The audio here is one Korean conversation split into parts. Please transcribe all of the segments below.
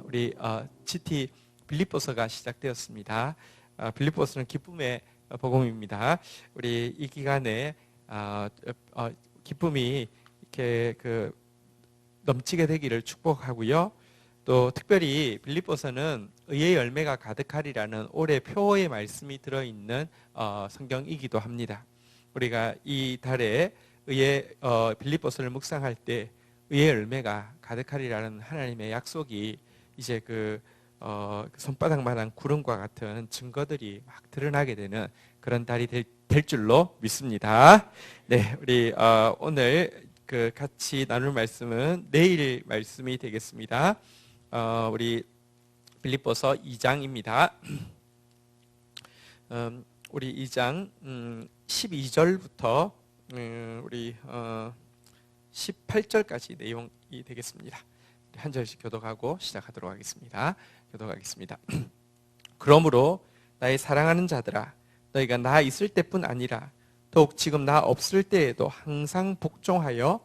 우리 GT 빌립보서가 시작되었습니다. 빌립보서는 기쁨의 복음입니다. 우리 이 기간에 기쁨이 이렇게 넘치게 되기를 축복하고요. 또 특별히 빌립보서는 의의 열매가 가득하리라는 올해 표어의 말씀이 들어있는 성경이기도 합니다. 우리가 이 달에 의의 빌립보서를 묵상할 때 의의 열매가 가득하리라는 하나님의 약속이 이제 손바닥만한 구름과 같은 증거들이 막 드러나게 되는 그런 달이 될 줄로 믿습니다. 네, 우리 오늘 같이 나눌 말씀은 내일 말씀이 되겠습니다. 우리 빌립보서 2장입니다. 우리 2장 12절부터 우리 18절까지 내용이 되겠습니다. 한 절씩 교독하고 시작하도록 하겠습니다. 교독하겠습니다. 그러므로 나의 사랑하는 자들아, 너희가 나 있을 때뿐 아니라 더욱 지금 나 없을 때에도 항상 복종하여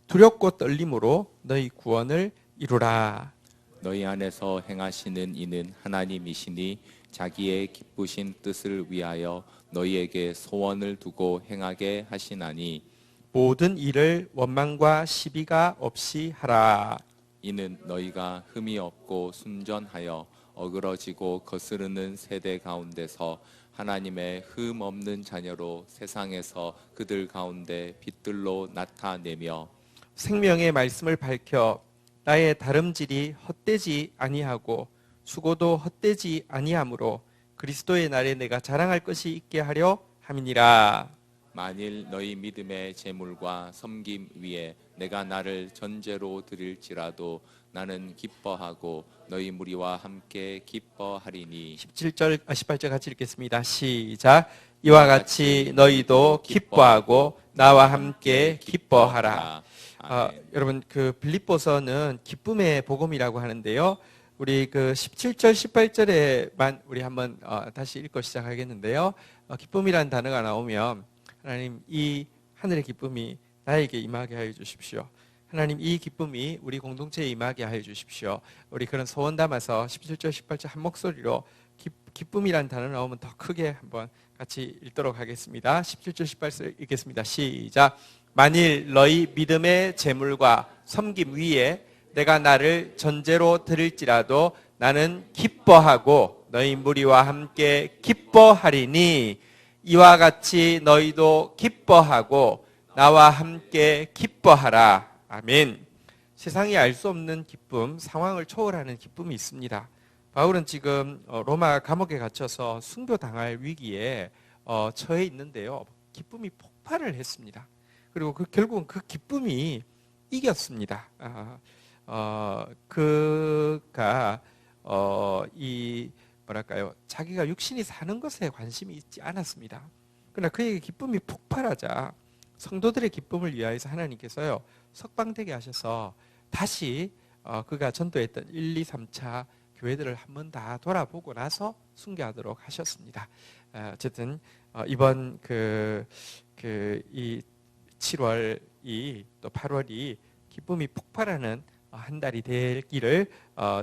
두렵고 떨림으로 너희 구원을 이루라. 너희 안에서 행하시는 이는 하나님이시니 자기의 기쁘신 뜻을 위하여 너희에게 소원을 두고 행하게 하시나니 모든 일을 원망과 시비가 없이 하라. 이는 너희가 흠이 없고 순전하여 어그러지고 거스르는 세대 가운데서 하나님의 흠 없는 자녀로 세상에서 그들 가운데 빛들로 나타내며 생명의 말씀을 밝혀 나의 다름질이 헛되지 아니하고 수고도 헛되지 아니하므로 그리스도의 날에 내가 자랑할 것이 있게 하려 함이니라. 만일 너희 믿음의 제물과 섬김 위에 내가 나를 전제로 드릴지라도 나는 기뻐하고 너희 무리와 함께 기뻐하리니 18절 같이 읽겠습니다. 시작. 이와 같이 너희도 기뻐하고 나와 함께 기뻐하라. 여러분 빌립보서는 기쁨의 복음이라고 하는데요. 우리 17절 18절에만 우리 한번 다시 읽고 시작하겠는데요. 기쁨이라는 단어가 나오면 하나님 이 하늘의 기쁨이 나에게 임하게 하여 주십시오. 하나님 이 기쁨이 우리 공동체에 임하게 하여 주십시오. 우리 그런 소원 담아서 17절 18절 한 목소리로 기쁨이라는 단어 나오면 더 크게 한번 같이 읽도록 하겠습니다. 17절 18절 읽겠습니다. 시작. 만일 너희 믿음의 제물과 섬김 위에 내가 나를 전제로 드릴지라도 나는 기뻐하고 너희 무리와 함께 기뻐하리니 이와 같이 너희도 기뻐하고 나와 함께 기뻐하라. 아멘. 세상이 알 수 없는 기쁨, 상황을 초월하는 기쁨이 있습니다. 바울은 지금 로마 감옥에 갇혀서 순교당할 위기에 처해 있는데요. 기쁨이 폭발을 했습니다. 그리고 결국은 그 기쁨이 이겼습니다. 그가 자기가 육신이 사는 것에 관심이 있지 않았습니다. 그러나 그에게 기쁨이 폭발하자 성도들의 기쁨을 위하여서 하나님께서요 석방되게 하셔서 다시 그가 전도했던 1, 2, 3차 교회들을 한번 다 돌아보고 나서 순교하도록 하셨습니다. 어쨌든 이번 이 7월이 또 8월이 기쁨이 폭발하는 한 달이 되기를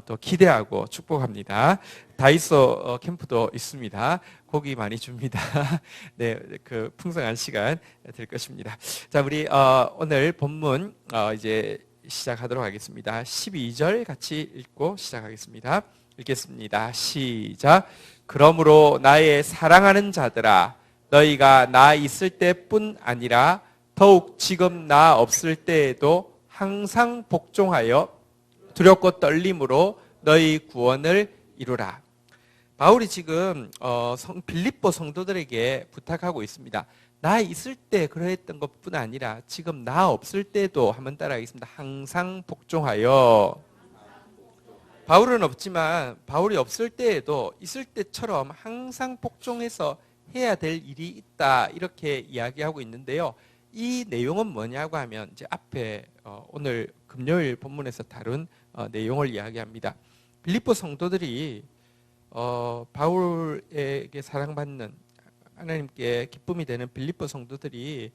또 기대하고 축복합니다. 다이소 캠프도 있습니다. 고기 많이 줍니다. 네, 풍성한 시간 될 것입니다. 자, 우리 오늘 본문 이제 시작하도록 하겠습니다. 12절 같이 읽고 시작하겠습니다. 읽겠습니다. 시작. 그러므로 나의 사랑하는 자들아, 너희가 나 있을 때뿐 아니라 더욱 지금 나 없을 때에도 항상 복종하여 두렵고 떨림으로 너희 구원을 이루라. 바울이 지금 빌립보 성도들에게 부탁하고 있습니다. 나 있을 때 그러했던 것뿐 아니라 지금 나 없을 때도 한번 따라하겠습니다. 항상 복종하여. 바울은 없지만 바울이 없을 때에도 있을 때처럼 항상 복종해서 해야 될 일이 있다, 이렇게 이야기하고 있는데요. 이 내용은 뭐냐고 하면 이제 앞에 오늘 금요일 본문에서 다룬 내용을 이야기합니다. 빌립보 성도들이 바울에게 사랑받는 하나님께 기쁨이 되는 빌립보 성도들이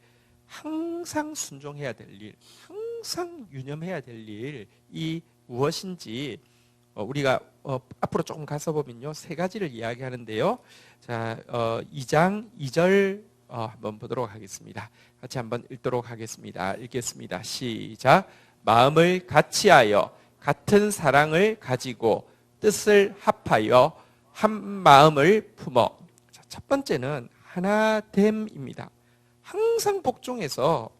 항상 순종해야 될 일, 항상 유념해야 될 일이 무엇인지 우리가 앞으로 조금 가서 보면요, 세 가지를 이야기하는데요. 자, 2장 2절 한번 보도록 하겠습니다. 같이 한번 읽도록 하겠습니다. 읽겠습니다. 시작. 마음을 같이하여 같은 사랑을 가지고 뜻을 합하여 한 마음을 품어. 자, 첫 번째는 하나됨입니다. 항상 복종해서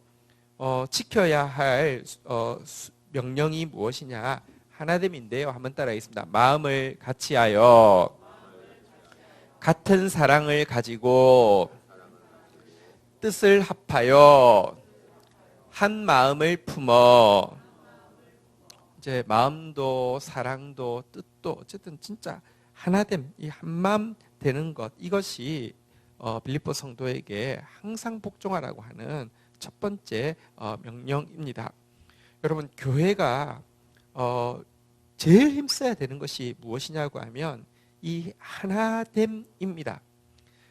지켜야 할 명령이 무엇이냐? 하나됨인데요. 한번 따라하겠습니다. 마음을 같이하여 같은 사랑을 가지고 뜻을 합하여 한 마음을 품어. 이제 마음도 사랑도 뜻도 어쨌든 진짜 하나됨, 이 한마음 되는 것, 이것이 빌립보 성도에게 항상 복종하라고 하는 첫 번째 명령입니다. 여러분, 교회가 제일 힘써야 되는 것이 무엇이냐고 하면 이 하나됨입니다.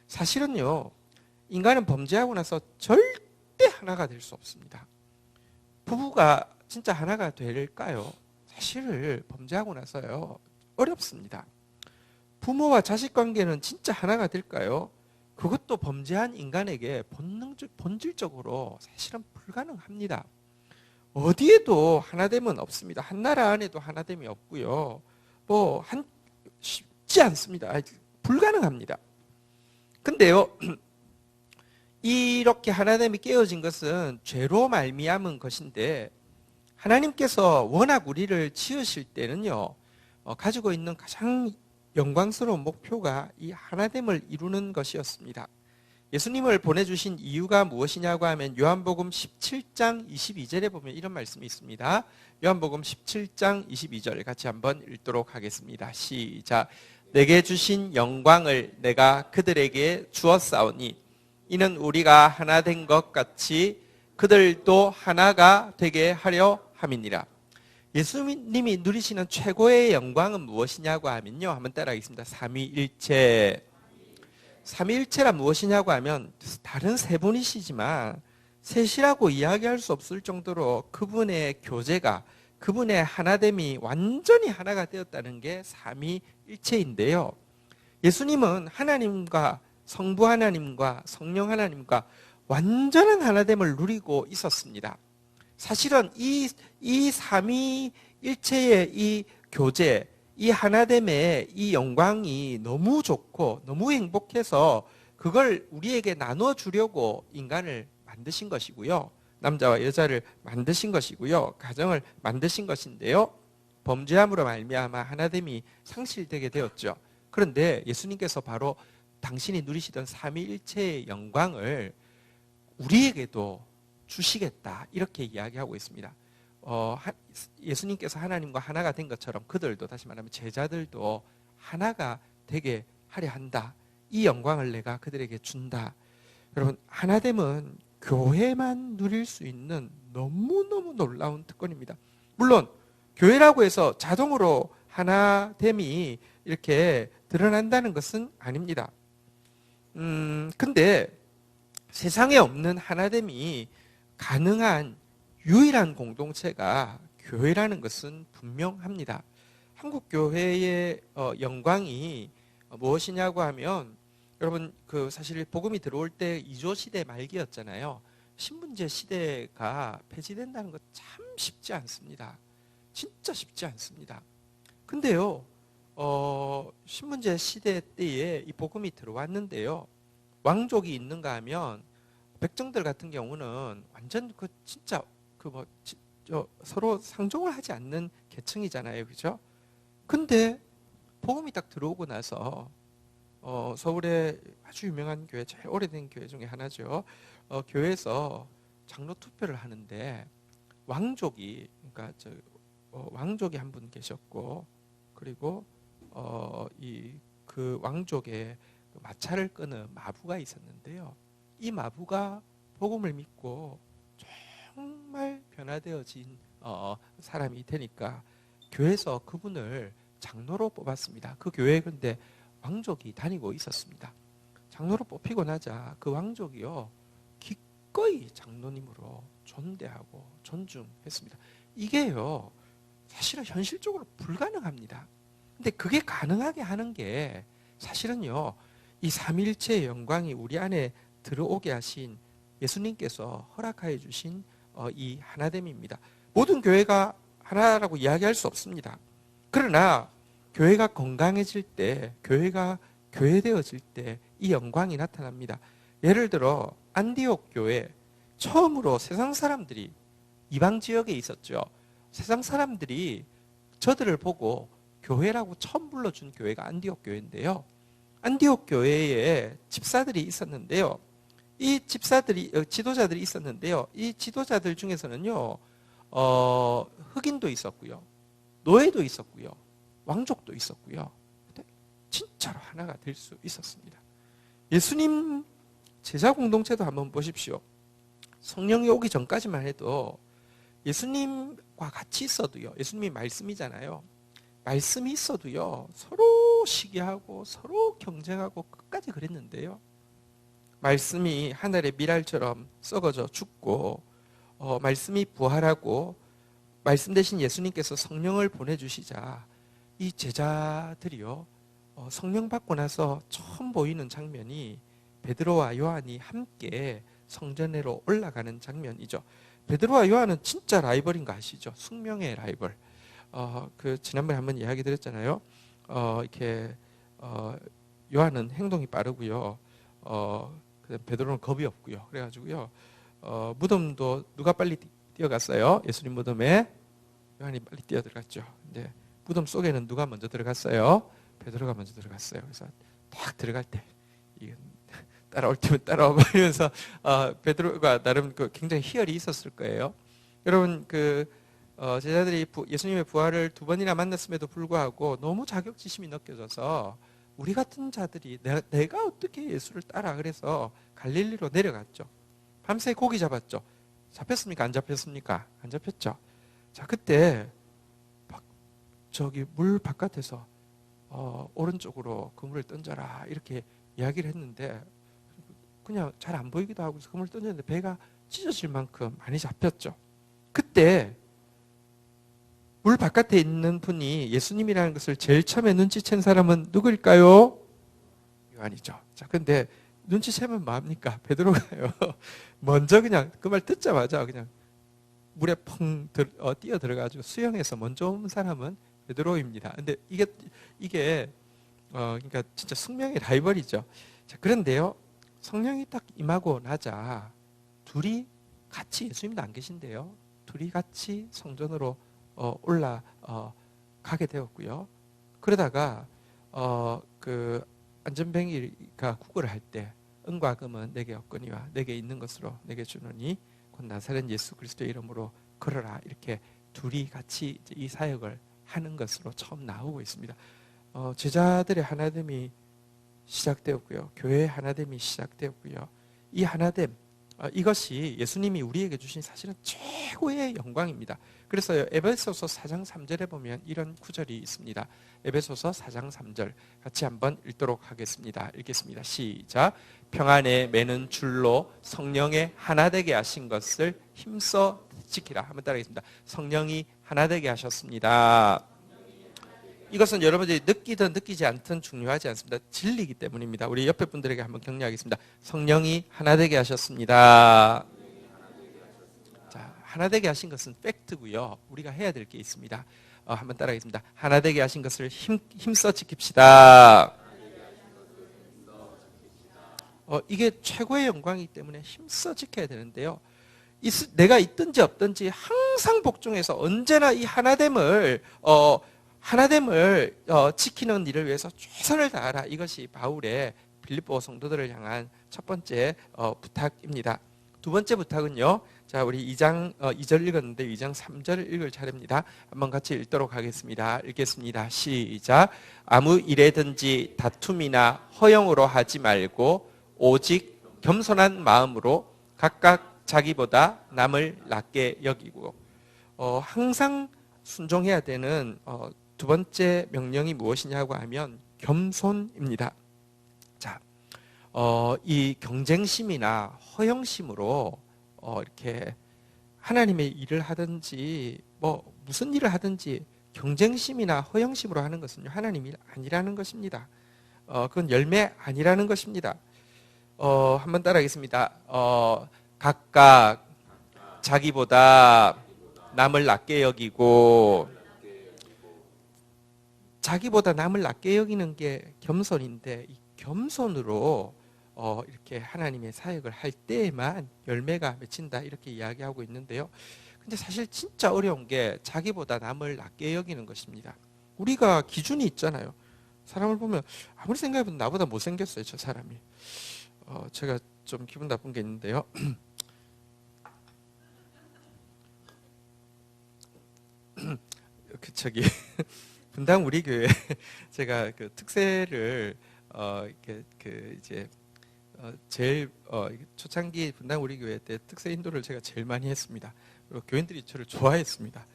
사실은요, 인간은 범죄하고 나서 절대 하나가 될 수 없습니다. 부부가 진짜 하나가 될까요? 사실 범죄하고 나서요, 어렵습니다. 부모와 자식 관계는 진짜 하나가 될까요? 그것도 범죄한 인간에게 본질적으로 사실은 불가능합니다. 어디에도 하나됨은 없습니다. 한 나라 안에도 하나됨이 없고요. 쉽지 않습니다. 불가능합니다. 근데요, 이렇게 하나됨이 깨어진 것은 죄로 말미암은 것인데, 하나님께서 워낙 우리를 지으실 때는요, 가지고 있는 가장 영광스러운 목표가 이 하나됨을 이루는 것이었습니다. 예수님을 보내주신 이유가 무엇이냐고 하면 요한복음 17장 22절에 보면 이런 말씀이 있습니다. 요한복음 17장 22절 같이 한번 읽도록 하겠습니다. 시작. 내게 주신 영광을 내가 그들에게 주었사오니 이는 우리가 하나 된 것 같이 그들도 하나가 되게 하려 함이니라. 예수님이 누리시는 최고의 영광은 무엇이냐고 하면요, 한번 따라하겠습니다. 삼위일체. 삼위일체란 무엇이냐고 하면 다른 세 분이시지만 셋이라고 이야기할 수 없을 정도로 그분의 교제가, 그분의 하나됨이 완전히 하나가 되었다는 게 삼위일체인데요. 예수님은 하나님과 성부 하나님과 성령 하나님과 완전한 하나됨을 누리고 있었습니다. 사실은 이 삼위일체의 이 교제, 이 하나됨의 이 영광이 너무 좋고 너무 행복해서 그걸 우리에게 나눠주려고 인간을 만드신 것이고요. 남자와 여자를 만드신 것이고요. 가정을 만드신 것인데요. 범죄함으로 말미암아 하나됨이 상실되게 되었죠. 그런데 예수님께서 바로 당신이 누리시던 삼위일체의 영광을 우리에게도 주시겠다, 이렇게 이야기하고 있습니다. 예수님께서 하나님과 하나가 된 것처럼 그들도, 다시 말하면 제자들도 하나가 되게 하려 한다. 이 영광을 내가 그들에게 준다. 여러분, 하나됨은 교회만 누릴 수 있는 너무너무 놀라운 특권입니다. 물론 교회라고 해서 자동으로 하나됨이 이렇게 드러난다는 것은 아닙니다. 근데 세상에 없는 하나됨이 가능한 유일한 공동체가 교회라는 것은 분명합니다. 한국 교회의 영광이 무엇이냐고 하면, 여러분, 사실 복음이 들어올 때 이조 시대 말기였잖아요. 신분제 시대가 폐지된다는 것 참 쉽지 않습니다. 진짜 쉽지 않습니다. 근데요, 신분제 시대 때에 이 복음이 들어왔는데요, 왕족이 있는가 하면 백정들 같은 경우는 완전 진짜 서로 상종을 하지 않는 계층이잖아요, 그죠? 근데 복음이 딱 들어오고 나서 서울의 아주 유명한 교회, 제일 오래된 교회 중에 하나죠. 교회에서 장로 투표를 하는데 왕족이, 그러니까 왕족이 한 분 계셨고, 그리고 그 왕족의 마차를 끄는 마부가 있었는데요. 이 마부가 복음을 믿고 정말 변화되어진 사람이 되니까 교회에서 그분을 장로로 뽑았습니다. 그 교회에 근데 왕족이 다니고 있었습니다. 장로로 뽑히고 나자 그 왕족이요, 기꺼이 장로님으로 존대하고 존중했습니다. 이게요, 사실은 현실적으로 불가능합니다. 근데 그게 가능하게 하는 게 사실은요, 이 삼위일체의 영광이 우리 안에 들어오게 하신 예수님께서 허락하여 주신 이 하나됨입니다. 모든 교회가 하나라고 이야기할 수 없습니다. 그러나 교회가 건강해질 때, 교회가 교회되어질 때 이 영광이 나타납니다. 예를 들어 안디옥 교회, 처음으로 세상 사람들이, 이방 지역에 있었죠. 세상 사람들이 저들을 보고 교회라고 처음 불러준 교회가 안디옥 교회인데요. 안디옥 교회에 집사들이 있었는데요. 이 집사들이, 지도자들이 있었는데요. 이 지도자들 중에서는요, 흑인도 있었고요, 노예도 있었고요, 왕족도 있었고요. 근데 진짜로 하나가 될 수 있었습니다. 예수님 제자 공동체도 한번 보십시오. 성령이 오기 전까지만 해도 예수님과 같이 있어도요, 예수님이 말씀이잖아요. 말씀이 있어도요, 서로 시기하고 서로 경쟁하고 끝까지 그랬는데요. 말씀이 하늘의 미랄처럼 썩어져 죽고, 말씀이 부활하고, 말씀 대신 예수님께서 성령을 보내주시자 이 제자들이요, 성령 받고 나서 처음 보이는 장면이 베드로와 요한이 함께 성전으로 올라가는 장면이죠. 베드로와 요한은 진짜 라이벌인 거 아시죠? 숙명의 라이벌. 지난번에 한번 이야기 드렸잖아요. 이렇게 요한은 행동이 빠르고요. 베드로는 겁이 없고요. 그래가지고요. 무덤도 누가 빨리 뛰어갔어요? 예수님 무덤에 요한이 빨리 뛰어 들어갔죠. 근데 무덤 속에는 누가 먼저 들어갔어요? 베드로가 먼저 들어갔어요. 그래서 딱 들어갈 때 따라올 때면 따라와 버리면서 베드로가 나름 굉장히 희열이 있었을 거예요. 여러분 제자들이 예수님의 부활을 두 번이나 만났음에도 불구하고 너무 자격지심이 느껴져서 우리 같은 자들이 내가 어떻게 예수를 따라, 그래서 갈릴리로 내려갔죠. 밤새 고기 잡았죠. 잡혔습니까? 안 잡혔습니까? 안 잡혔죠. 자, 그때 저기 물 바깥에서 오른쪽으로 그물을 던져라 이렇게 이야기를 했는데 그냥 잘 안 보이기도 하고 그물을 던졌는데 배가 찢어질 만큼 많이 잡혔죠. 그때 물 바깥에 있는 분이 예수님이라는 것을 제일 처음에 눈치챈 사람은 누구일까요? 요한이죠. 자, 근데 눈치채면 뭐합니까? 베드로가요. 먼저 그냥 그 말 듣자마자 그냥 물에 펑 뛰어 들어가지고 수영해서 먼저 온 사람은 베드로입니다. 근데 이게 그러니까 진짜 숙명의 라이벌이죠. 자, 그런데요, 성령이 딱 임하고 나자 둘이 같이, 예수님도 안 계신데요, 둘이 같이 성전으로 올라가게 되었고요. 그러다가 안전뱅이가 구걸을 할 때 은과 금은 내게 없거니와 내게 있는 것으로 내게 주노니 곧 나사렛 예수 그리스도의 이름으로 걸어라, 이렇게 둘이 같이 이 사역을 하는 것으로 처음 나오고 있습니다. 제자들의 하나됨이 시작되었고요, 교회의 하나됨이 시작되었고요. 이 하나됨, 이것이 예수님이 우리에게 주신 사실은 최고의 영광입니다. 그래서 에베소서 4장 3절에 보면 이런 구절이 있습니다. 에베소서 4장 3절 같이 한번 읽도록 하겠습니다. 읽겠습니다. 시작. 평안에 매는 줄로 성령의 하나 되게 하신 것을 힘써 지키라. 한번 따라하겠습니다. 성령이 하나 되게 하셨습니다. 이것은 여러분들이 느끼든 느끼지 않든 중요하지 않습니다. 진리이기 때문입니다. 우리 옆에 분들에게 한번 격려하겠습니다. 성령이 하나 되게 하셨습니다. 자, 하나 되게 하신 것은 팩트고요. 우리가 해야 될 게 있습니다. 한번 따라하겠습니다. 하나 되게 하신 것을 힘써 지킵시다. 이게 최고의 영광이기 때문에 힘써 지켜야 되는데요. 내가 있든지 없든지 항상 복종해서 언제나 이 하나됨을 지키는 일을 위해서 최선을 다하라. 이것이 바울의 빌립보 성도들을 향한 첫 번째 부탁입니다. 두 번째 부탁은요. 자, 우리 2장 2절 읽었는데 2장 3절을 읽을 차례입니다. 한번 같이 읽도록 하겠습니다. 읽겠습니다. 시작. 아무 일에든지 다툼이나 허영으로 하지 말고 오직 겸손한 마음으로 각각 자기보다 남을 낮게 여기고, 항상 순종해야 되는 두 번째 명령이 무엇이냐고 하면 겸손입니다. 자, 이 경쟁심이나 허영심으로 이렇게 하나님의 일을 하든지 뭐 무슨 일을 하든지 경쟁심이나 허영심으로 하는 것은 하나님이 아니라는 것입니다. 그건 열매 아니라는 것입니다. 한번 따라하겠습니다. 각각 자기보다 남을 낮게 여기고, 자기보다 남을 낮게 여기는 게 겸손인데, 이 겸손으로 이렇게 하나님의 사역을 할 때에만 열매가 맺힌다, 이렇게 이야기하고 있는데요. 근데 사실 진짜 어려운 게 자기보다 남을 낮게 여기는 것입니다. 우리가 기준이 있잖아요. 사람을 보면 아무리 생각해봐도 나보다 못생겼어요, 저 사람이. 제가 좀 기분 나쁜 게 있는데요. 분당 우리 교회 제가 그 특세를 이제 제일 초창기 분당 우리 교회 때 특세 인도를 제가 제일 많이 했습니다. 그리고 교인들이 저를 좋아했습니다.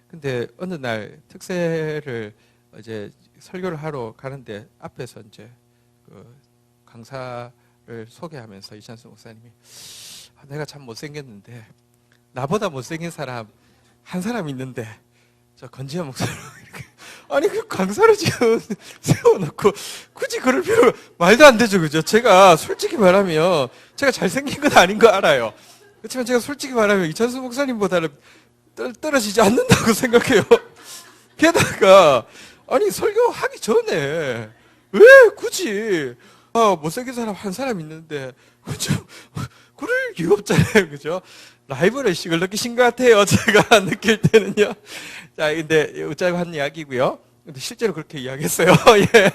근데 어느 날 특세를 이제 설교를 하러 가는데 앞에서 이제 그 강사를 소개하면서 이찬수 목사님이 내가 참 못생겼는데 나보다 못생긴 사람 한 사람 있는데 저 건지현 목사님 이렇게 아니 그 강사를 지금 세워놓고 굳이 그럴 필요 말도 안 되죠, 그죠? 제가 솔직히 말하면 제가 잘생긴 건 아닌 거 알아요. 그렇지만 제가 솔직히 말하면 이찬수 목사님보다는 떨어지지 않는다고 생각해요. 게다가 아니 설교하기 전에 왜 굳이 못생긴 사람 한 사람 있는데 그죠? 그럴 이유 없잖아요, 그죠? 라이브를 식을 느끼신 것 같아요, 제가 느낄 때는요. 자, 근데 웃자고 한 이야기고요. 근데 실제로 그렇게 이야기했어요. 예.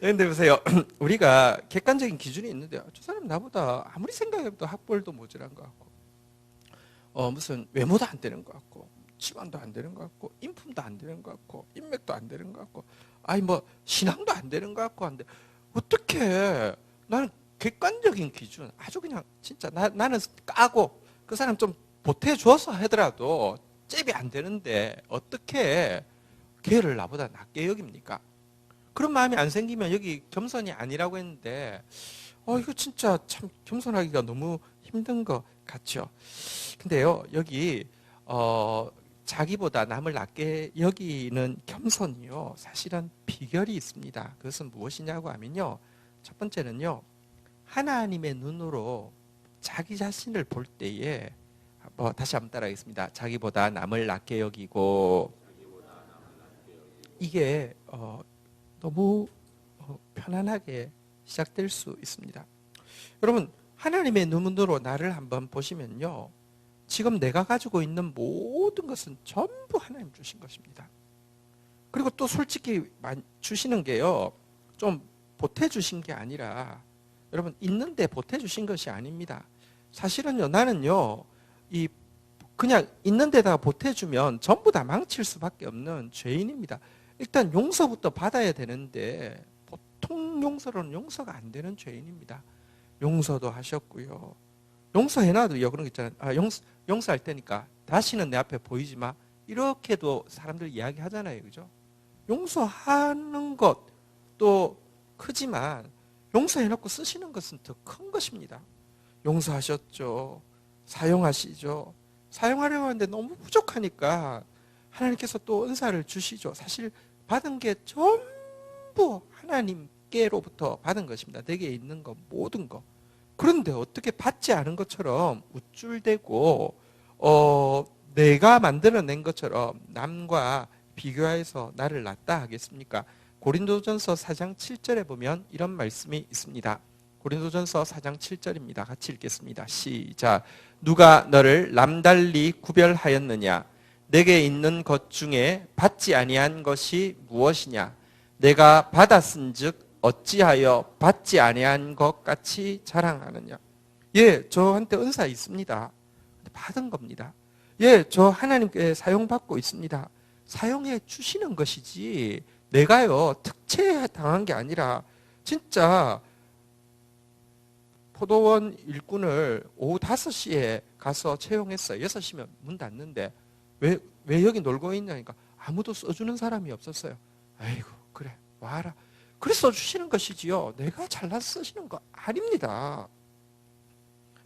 근데 보세요, 우리가 객관적인 기준이 있는데 저 사람 나보다 아무리 생각해도 학벌도 모자란 것 같고, 무슨 외모도 안 되는 것 같고, 집안도 안 되는 것 같고, 인품도 안 되는 것 같고, 인맥도 안 되는 것 같고, 아니 뭐 신앙도 안 되는 것 같고 한데 어떻게 나는 객관적인 기준 아주 그냥 진짜 나는 까고 그 사람 좀 보태줘서 하더라도 잽이 안 되는데 어떻게 걔를 나보다 낮게 여깁니까? 그런 마음이 안 생기면 여기 겸손이 아니라고 했는데 이거 진짜 참 겸손하기가 너무 힘든 것 같죠. 근데요, 여기 자기보다 남을 낮게 여기는 겸손이요, 사실은 비결이 있습니다. 그것은 무엇이냐고 하면요, 첫 번째는요, 하나님의 눈으로 자기 자신을 볼 때에 다시 한번 따라하겠습니다. 자기보다 남을 낮게 여기고, 이게 너무 편안하게 시작될 수 있습니다. 여러분, 하나님의 눈으로 나를 한번 보시면요, 지금 내가 가지고 있는 모든 것은 전부 하나님 주신 것입니다. 그리고 또 솔직히 주시는 게요, 좀 보태주신 게 아니라, 여러분, 있는데 보태주신 것이 아닙니다. 사실은요, 나는요, 그냥 있는 데다가 보태주면 전부 다 망칠 수밖에 없는 죄인입니다. 일단 용서부터 받아야 되는데 보통 용서로는 용서가 안 되는 죄인입니다. 용서도 하셨고요, 용서해놔도요, 그런 거 있잖아요. 용서할 테니까 다시는 내 앞에 보이지 마, 이렇게도 사람들 이야기하잖아요, 그죠? 용서하는 것도 크지만 용서해놓고 쓰시는 것은 더 큰 것입니다. 용서하셨죠, 사용하시죠. 사용하려고 하는데 너무 부족하니까 하나님께서 또 은사를 주시죠. 사실 받은 게 전부 하나님께로부터 받은 것입니다. 내게 있는 것, 모든 것. 그런데 어떻게 받지 않은 것처럼 우쭐대고 내가 만들어낸 것처럼 남과 비교해서 나를 낫다 하겠습니까? 고린도전서 4장 7절에 보면 이런 말씀이 있습니다. 고린도전서 4장 7절입니다. 같이 읽겠습니다. 시작. 누가 너를 남달리 구별하였느냐? 내게 있는 것 중에 받지 아니한 것이 무엇이냐? 내가 받았은즉 어찌하여 받지 아니한 것 같이 자랑하느냐? 예, 저한테 은사 있습니다. 받은 겁니다. 예, 저 하나님께 사용받고 있습니다. 사용해 주시는 것이지 내가요 특채당한 게 아니라, 진짜 포도원 일꾼을 오후 5시에 가서 채용했어요. 6시면 문 닫는데 왜 여기 놀고 있냐니까 아무도 써주는 사람이 없었어요. 아이고 그래 와라. 그래 써주시는 것이지요, 내가 잘라서 쓰시는 거 아닙니다.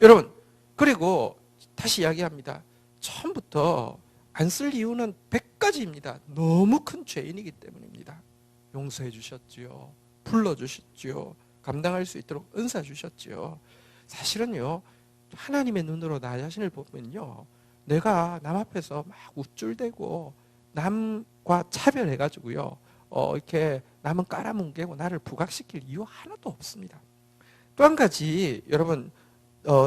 여러분, 그리고 다시 이야기합니다. 처음부터 안 쓸 이유는 100가지입니다. 너무 큰 죄인이기 때문입니다. 용서해 주셨지요. 불러주셨지요. 감당할 수 있도록 은사 주셨지요. 사실은요, 하나님의 눈으로 나 자신을 보면요, 내가 남 앞에서 막 우쭐대고 남과 차별해가지고요, 이렇게 남은 깔아뭉개고 나를 부각시킬 이유 하나도 없습니다. 또 한 가지, 여러분,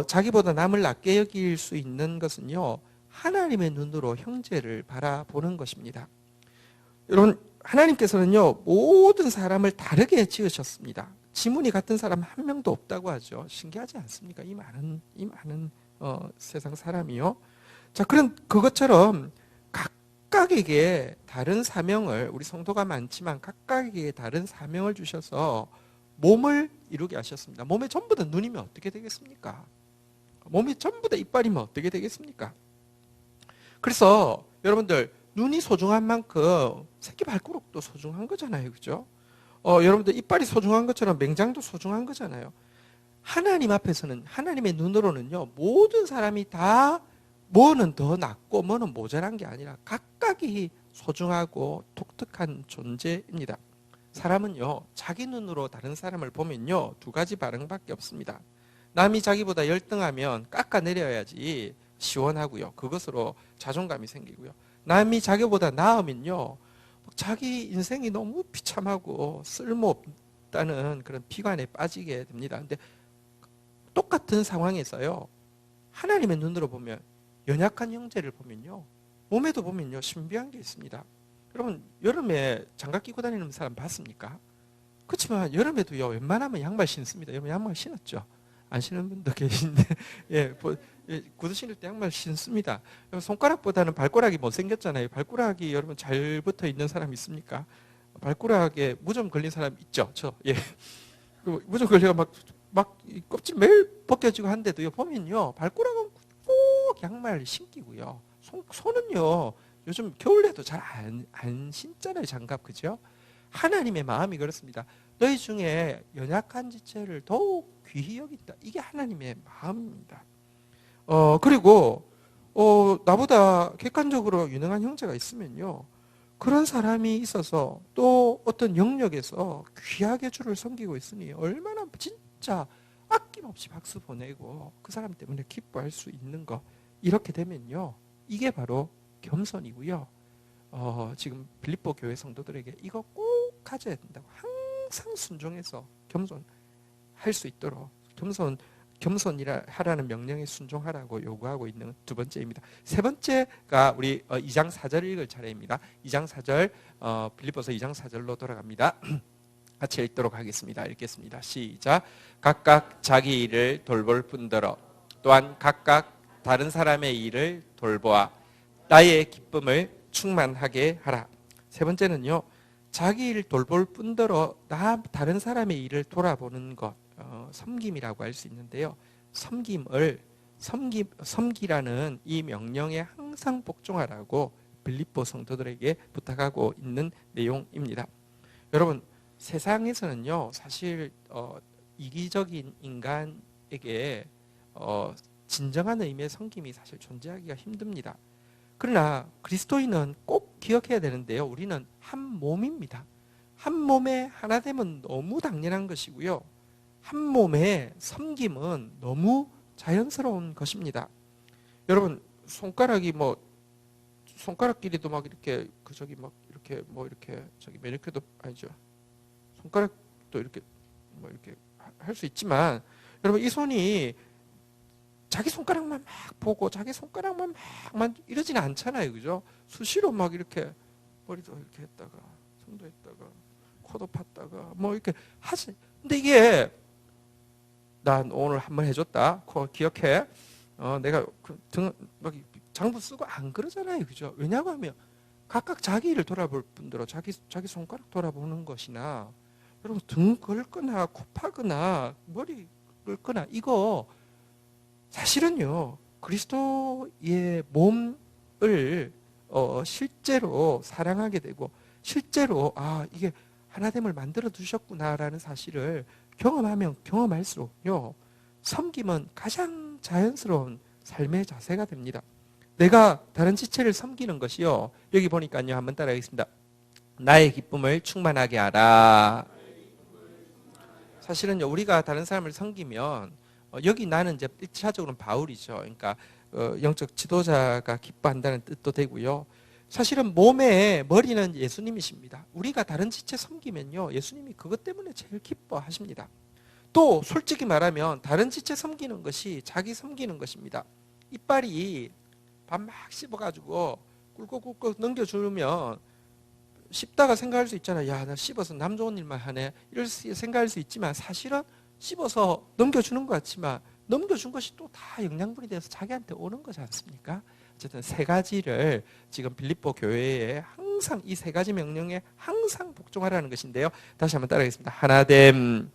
자기보다 남을 낮게 여길 수 있는 것은요, 하나님의 눈으로 형제를 바라보는 것입니다. 여러분, 하나님께서는요, 모든 사람을 다르게 지으셨습니다. 지문이 같은 사람 한 명도 없다고 하죠. 신기하지 않습니까? 이 많은 세상 사람이요. 자, 그것처럼 각각에게 다른 사명을, 우리 성도가 많지만 각각에게 다른 사명을 주셔서 몸을 이루게 하셨습니다. 몸에 전부 다 눈이면 어떻게 되겠습니까? 몸이 전부 다 이빨이면 어떻게 되겠습니까? 그래서 여러분들, 눈이 소중한 만큼 새끼 발가락도 소중한 거잖아요. 그죠? 여러분들, 이빨이 소중한 것처럼 맹장도 소중한 거잖아요. 하나님 앞에서는, 하나님의 눈으로는요, 모든 사람이 다 뭐는 더 낫고 뭐는 모자란 게 아니라 각각이 소중하고 독특한 존재입니다. 사람은요, 자기 눈으로 다른 사람을 보면요, 두 가지 반응밖에 없습니다. 남이 자기보다 열등하면 깎아내려야지 시원하고요. 그것으로 자존감이 생기고요. 남이 자기보다 나으면요, 자기 인생이 너무 비참하고 쓸모없다는 그런 비관에 빠지게 됩니다. 근데 똑같은 상황에서요, 하나님의 눈으로 보면, 연약한 형제를 보면요, 몸에도 보면요, 신비한 게 있습니다. 여러분, 여름에 장갑 끼고 다니는 사람 봤습니까? 그렇지만 여름에도요, 웬만하면 양말 신습니다. 여러분, 양말 신었죠? 안 신는 분도 계신데, 구두 신을 때 양말 신습니다. 손가락보다는 발가락이 못생겼잖아요. 발가락이 여러분 잘 붙어 있는 사람 있습니까? 발가락에 무좀 걸린 사람 있죠? 무좀 걸려 막 껍질 매일 벗겨지고 한데도요, 보면요, 발가락은 꼭 양말 신기고요. 손은요, 요즘 겨울에도 잘 안 신잖아요, 장갑. 그죠? 하나님의 마음이 그렇습니다. 너희 중에 연약한 지체를 더욱 귀히 여긴다. 이게 하나님의 마음입니다. 그리고 나보다 객관적으로 유능한 형제가 있으면요, 그런 사람이 있어서 또 어떤 영역에서 귀하게 주를 섬기고 있으니 얼마나 진짜 아낌없이 박수 보내고 그 사람 때문에 기뻐할 수 있는 거. 이렇게 되면요, 이게 바로 겸손이고요. 지금 빌립보 교회 성도들에게 이거 꼭 가져야 된다고, 항상 순종해서 겸손할 수 있도록 겸손이라 하라는 명령에 순종하라고 요구하고 있는 두 번째입니다. 세 번째가 우리 2장 4절 읽을 차례입니다. 2장 4절, 빌립보서 2장 4절로 돌아갑니다. 같이 읽도록 하겠습니다. 읽겠습니다. 시작. 각각 자기 일을 돌볼 뿐더러 또한 각각 다른 사람의 일을 돌보아 나의 기쁨을 충만하게 하라. 세 번째는요, 자기 일 돌볼 뿐더러 다른 사람의 일을 돌아보는 것, 섬김이라고 할 수 있는데요. 섬기라는 이 명령에 항상 복종하라고 빌립보 성도들에게 부탁하고 있는 내용입니다. 여러분, 세상에서는요, 사실 이기적인 인간에게 진정한 의미의 섬김이 사실 존재하기가 힘듭니다. 그러나 그리스도인은 꼭 기억해야 되는데요, 우리는 한 몸입니다. 한 몸에 하나됨은 너무 당연한 것이고요, 한 몸의 섬김은 너무 자연스러운 것입니다. 여러분, 손가락끼리도 막 이렇게 매니큐어도 아니죠. 손가락도 이렇게 할 수 있지만, 여러분, 이 손이 자기 손가락만 막 보고 자기 손가락만 막 이러지는 않잖아요. 그죠? 수시로 막 이렇게 머리도 이렇게 했다가 손도 했다가 코도 팠다가 뭐 이렇게 하지. 근데 이게 난 오늘 한번 해줬다. 그거 기억해. 내가 막 장부 쓰고 안 그러잖아요. 그죠? 왜냐고 하면 각각 자기 일을 돌아볼 뿐더러 자기 손가락 돌아보는 것이나, 여러분, 등 긁거나 코 파거나 머리 긁거나, 이거 사실은요, 그리스도의 몸을 실제로 사랑하게 되고, 실제로 이게 하나됨을 만들어 두셨구나라는 사실을 경험하면 경험할수록요, 섬김은 가장 자연스러운 삶의 자세가 됩니다. 내가 다른 지체를 섬기는 것이요. 여기 보니까요. 한번 따라하겠습니다. 나의 기쁨을 충만하게 하라. 사실은요, 우리가 다른 사람을 섬기면 여기 나는 이제 1차적으로는 바울이죠. 그러니까 영적 지도자가 기뻐한다는 뜻도 되고요. 사실은 몸의 머리는 예수님이십니다. 우리가 다른 지체 섬기면요, 예수님이 그것 때문에 제일 기뻐하십니다. 또 솔직히 말하면 다른 지체 섬기는 것이 자기 섬기는 것입니다. 이빨이 밥 막 씹어가지고 꿀꺽꿀꺽 넘겨주면 씹다가 생각할 수 있잖아요. 야, 나 씹어서 남 좋은 일만 하네. 이럴 생각할 수 있지만 사실은 씹어서 넘겨주는 것 같지만 넘겨준 것이 또 다 영양분이 돼서 자기한테 오는 거지 않습니까? 어쨌든 세 가지를 지금 빌립보 교회에 항상 이 세 가지 명령에 항상 복종하라는 것인데요. 다시 한번 따라하겠습니다. 하나됨,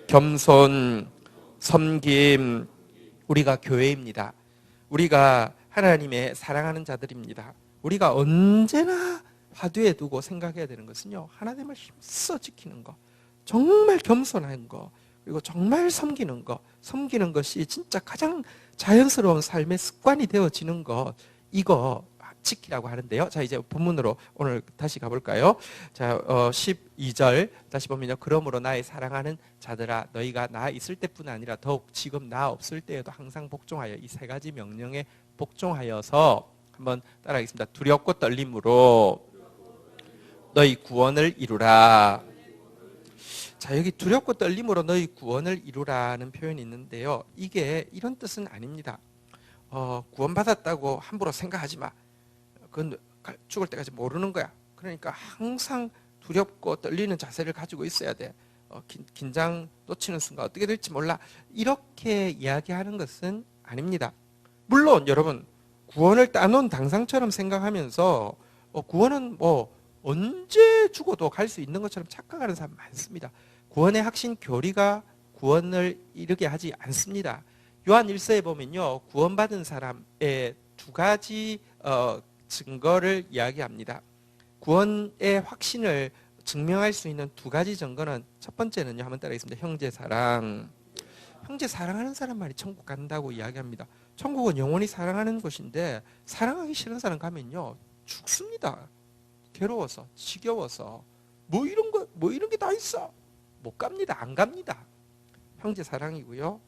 겸손, 섬김. 우리가 교회입니다. 우리가 하나님의 사랑하는 자들입니다. 우리가 언제나 화두에 두고 생각해야 되는 것은요, 하나님을 힘써 지키는 것, 정말 겸손한 것, 그리고 정말 섬기는 것, 섬기는 것이 진짜 가장 자연스러운 삶의 습관이 되어지는 것, 이거 지키라고 하는데요. 자, 이제 본문으로 오늘 다시 가볼까요? 자, 12절 다시 보면요. 그러므로 나의 사랑하는 자들아, 너희가 나 있을 때뿐 아니라 더욱 지금 나 없을 때에도 항상 복종하여 이 세 가지 명령에 복종하여서 한번 따라하겠습니다. 두렵고 떨림으로 너희 구원을 이루라. 자, 여기 두렵고 떨림으로 너희 구원을 이루라는 표현이 있는데요. 이게 이런 뜻은 아닙니다. 구원받았다고 함부로 생각하지 마. 그건 죽을 때까지 모르는 거야. 그러니까 항상 두렵고 떨리는 자세를 가지고 있어야 돼. 긴장 놓치는 순간 어떻게 될지 몰라. 이렇게 이야기하는 것은 아닙니다. 물론 여러분, 구원을 따놓은 당상처럼 생각하면서 구원은 뭐 언제 죽어도 갈 수 있는 것처럼 착각하는 사람 많습니다. 구원의 확신 교리가 구원을 이루게 하지 않습니다. 요한 1서에 보면요, 구원받은 사람의 두 가지 증거를 이야기합니다. 구원의 확신을 증명할 수 있는 두 가지 증거는, 첫 번째는요, 한번 따라하겠습니다. 형제 사랑. 형제 사랑하는 사람만이 천국 간다고 이야기합니다. 천국은 영원히 사랑하는 곳인데 사랑하기 싫은 사람 가면요, 죽습니다. 괴로워서, 지겨워서, 뭐 이런 게 다 있어. 못 갑니다. 안 갑니다. 형제 사랑이고요.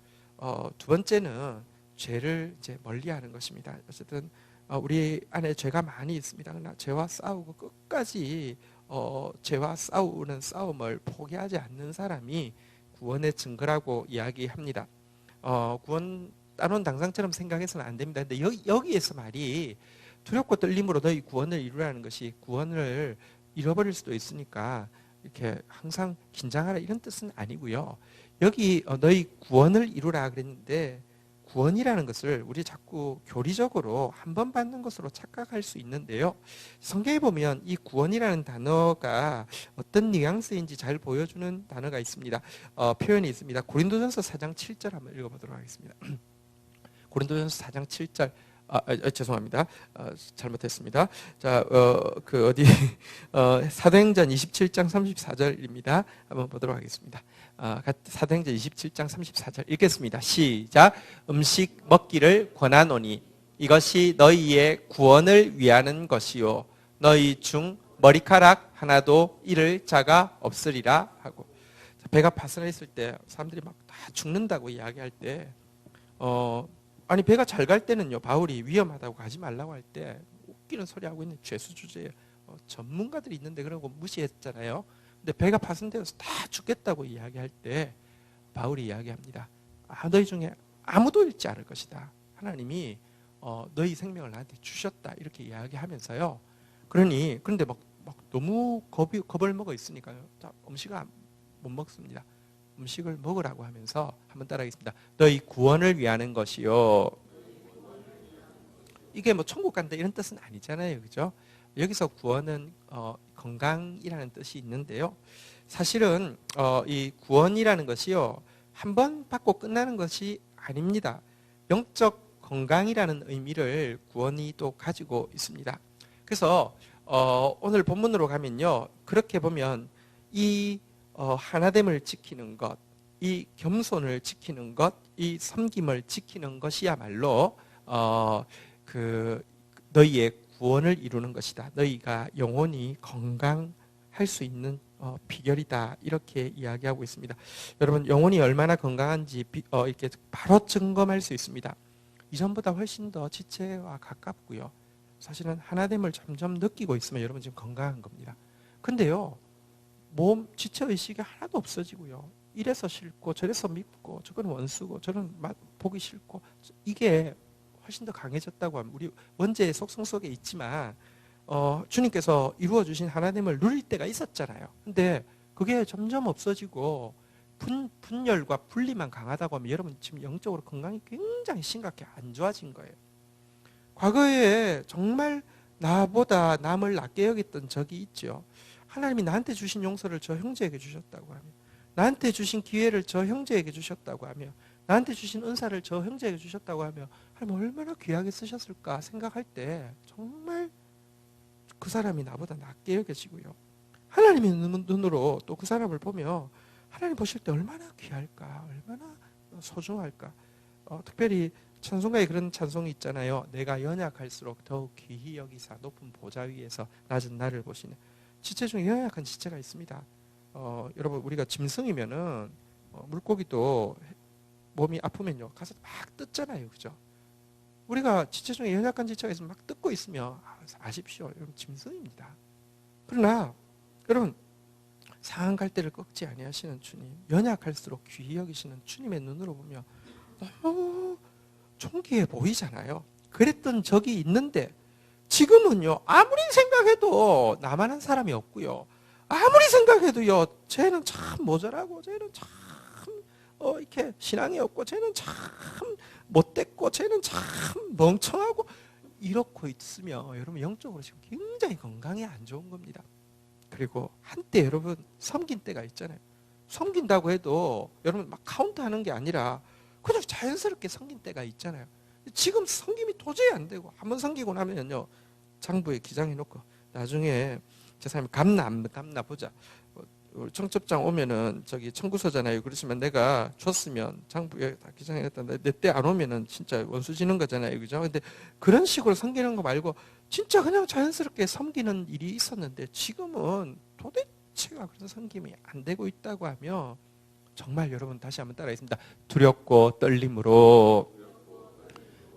두 번째는 죄를 이제 멀리하는 것입니다. 어쨌든 우리 안에 죄가 많이 있습니다. 그러나 죄와 싸우고 끝까지 죄와 싸우는 싸움을 포기하지 않는 사람이 구원의 증거라고 이야기합니다. 구원 따놓은 당상처럼 생각해서는 안 됩니다. 근데 여기에서 말이 두렵고 떨림으로 너희 구원을 이루라는 것이 구원을 잃어버릴 수도 있으니까 이렇게 항상 긴장하라 이런 뜻은 아니고요. 여기 너희 구원을 이루라 그랬는데 구원이라는 것을 우리 자꾸 교리적으로 한 번 받는 것으로 착각할 수 있는데요. 성경에 보면 이 구원이라는 단어가 어떤 뉘앙스인지 잘 보여주는 단어가 있습니다. 표현이 있습니다. 고린도전서 4장 7절 한번 읽어보도록 하겠습니다. 고린도전서 4장 7절. 죄송합니다. 잘못했습니다. 자, 사도행전 27장 34절입니다. 한번 보도록 하겠습니다. 사도행전 27장 34절 읽겠습니다. 시작. 음식 먹기를 권하노니 이것이 너희의 구원을 위하는 것이요 너희 중 머리카락 하나도 잃을 자가 없으리라 하고. 배가 파스나 있을 때 사람들이 막 다 죽는다고 이야기할 때 아니 배가 잘 갈 때는요, 바울이 위험하다고 가지 말라고 할 때 웃기는 소리 하고 있는 죄수주제에 전문가들이 있는데 그러고 무시했잖아요. 근데 배가 파손되어서 다 죽겠다고 이야기할 때 바울이 이야기합니다. 너희 중에 아무도 잃지 않을 것이다. 하나님이 너희 생명을 나한테 주셨다 이렇게 이야기하면서요. 그런데 막 너무 겁을 먹어 있으니까요. 자, 음식을 못 먹습니다. 음식을 먹으라고 하면서 한번 따라하겠습니다. 너희 구원을 위하는 것이요. 이게 뭐 천국 간다 이런 뜻은 아니잖아요, 그죠? 여기서 구원은 건강이라는 뜻이 있는데요. 사실은 이 구원이라는 것이요, 한 번 받고 끝나는 것이 아닙니다. 영적 건강이라는 의미를 구원이 또 가지고 있습니다. 그래서 오늘 본문으로 가면요, 그렇게 보면 이 하나됨을 지키는 것, 이 겸손을 지키는 것, 이 섬김을 지키는 것이야말로 너희의 구원을 이루는 것이다. 너희가 영원히 건강할 수 있는 비결이다. 이렇게 이야기하고 있습니다. 여러분 영혼이 얼마나 건강한지 이렇게 바로 점검할 수 있습니다. 이전보다 훨씬 더 지체와 가깝고요. 사실은 하나됨을 점점 느끼고 있으면 여러분 지금 건강한 겁니다. 근데요, 몸 지체의식이 하나도 없어지고요. 이래서 싫고 저래서 밉고 저건 원수고 저는 보기 싫고 이게 훨씬 더 강해졌다고 하면 우리 원죄의 속성 속에 있지만 주님께서 이루어 주신 하나됨을 누릴 때가 있었잖아요. 근데 그게 점점 없어지고 분열과 분리만 강하다고 하면 여러분 지금 영적으로 건강이 굉장히 심각하게 안 좋아진 거예요. 과거에 정말 나보다 남을 낮게 여겼던 적이 있죠. 하나님이 나한테 주신 용서를 저 형제에게 주셨다고 하며, 나한테 주신 기회를 저 형제에게 주셨다고 하며, 나한테 주신 은사를 저 형제에게 주셨다고 하며, 하나님 얼마나 귀하게 쓰셨을까 생각할 때 정말 그 사람이 나보다 낮게 여겨지고요. 하나님의 눈으로 또 그 사람을 보며 하나님 보실 때 얼마나 귀할까, 얼마나 소중할까. 특별히 찬송가에 그런 찬송이 있잖아요. 내가 연약할수록 더욱 귀히 여기사 높은 보좌 위에서 낮은 나를 보시네. 지체 중에 연약한 지체가 있습니다. 여러분 우리가 짐승이면은 물고기도 몸이 아프면요 가서 막 뜯잖아요, 그죠? 우리가 지체 중에 연약한 지체가 있으면 막 뜯고 있으면 아십시오, 여러분 짐승입니다. 그러나 여러분 상한 갈대를 꺾지 아니하시는 주님, 연약할수록 귀히 여기시는 주님의 눈으로 보며 너무 존귀해 보이잖아요. 그랬던 적이 있는데 지금은요 아무리 생각해도 나만한 사람이 없고요, 아무리 생각해도요 쟤는 참 모자라고, 쟤는 참 이렇게 신앙이 없고, 쟤는 참 못됐고, 쟤는 참 멍청하고 이렇고 있으며 여러분 영적으로 지금 굉장히 건강에 안 좋은 겁니다. 그리고 한때 여러분 섬긴 때가 있잖아요. 섬긴다고 해도 여러분 막 카운트하는 게 아니라 그냥 자연스럽게 섬긴 때가 있잖아요. 지금 섬김이 도저히 안 되고 한번 섬기고 나면요 장부에 기장해놓고 나중에 저 사람이 갚나 안 갚나 보자. 청첩장 오면은 저기 청구서잖아요. 그러시면 내가 줬으면 장부에 다 기장해놨다. 내 때 안 오면은 진짜 원수 지는 거잖아요, 그죠? 근데 그런 식으로 섬기는 거 말고 진짜 그냥 자연스럽게 섬기는 일이 있었는데 지금은 도대체가 그런 섬김이 안 되고 있다고 하며 정말 여러분 다시 한번 따라하겠습니다. 두렵고 떨림으로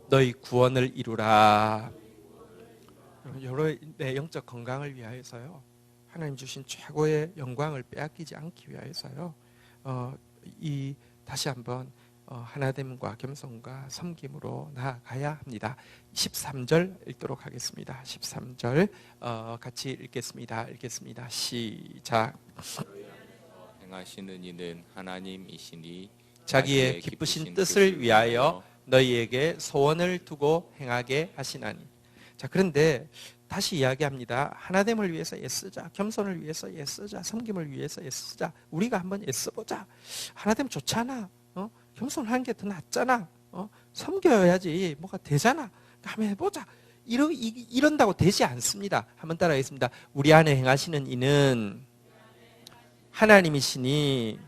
너희 구원을 이루라. 여러분의 영적 건강을 위하여서요, 하나님 주신 최고의 영광을 빼앗기지 않기 위하여서요, 다시 한번 하나됨과 겸손과 섬김으로 나아가야 합니다. 13절 읽도록 하겠습니다. 13절 같이 읽겠습니다. 시작. 행하시는 이는 하나님이시니 자기의 기쁘신 뜻을 위하여 너희에게 소원을 두고 행하게 하시나니. 자, 그런데 다시 이야기합니다. 하나됨을 위해서 애쓰자, 겸손을 위해서 애쓰자, 섬김을 위해서 애쓰자. 우리가 한번 애써보자. 하나됨 좋잖아. 겸손하는 게 더 낫잖아. 섬겨야지 뭐가 되잖아. 한번 해보자. 이런다고 되지 않습니다. 한번 따라하겠습니다. 우리 안에 행하시는 이는 하나님이시니,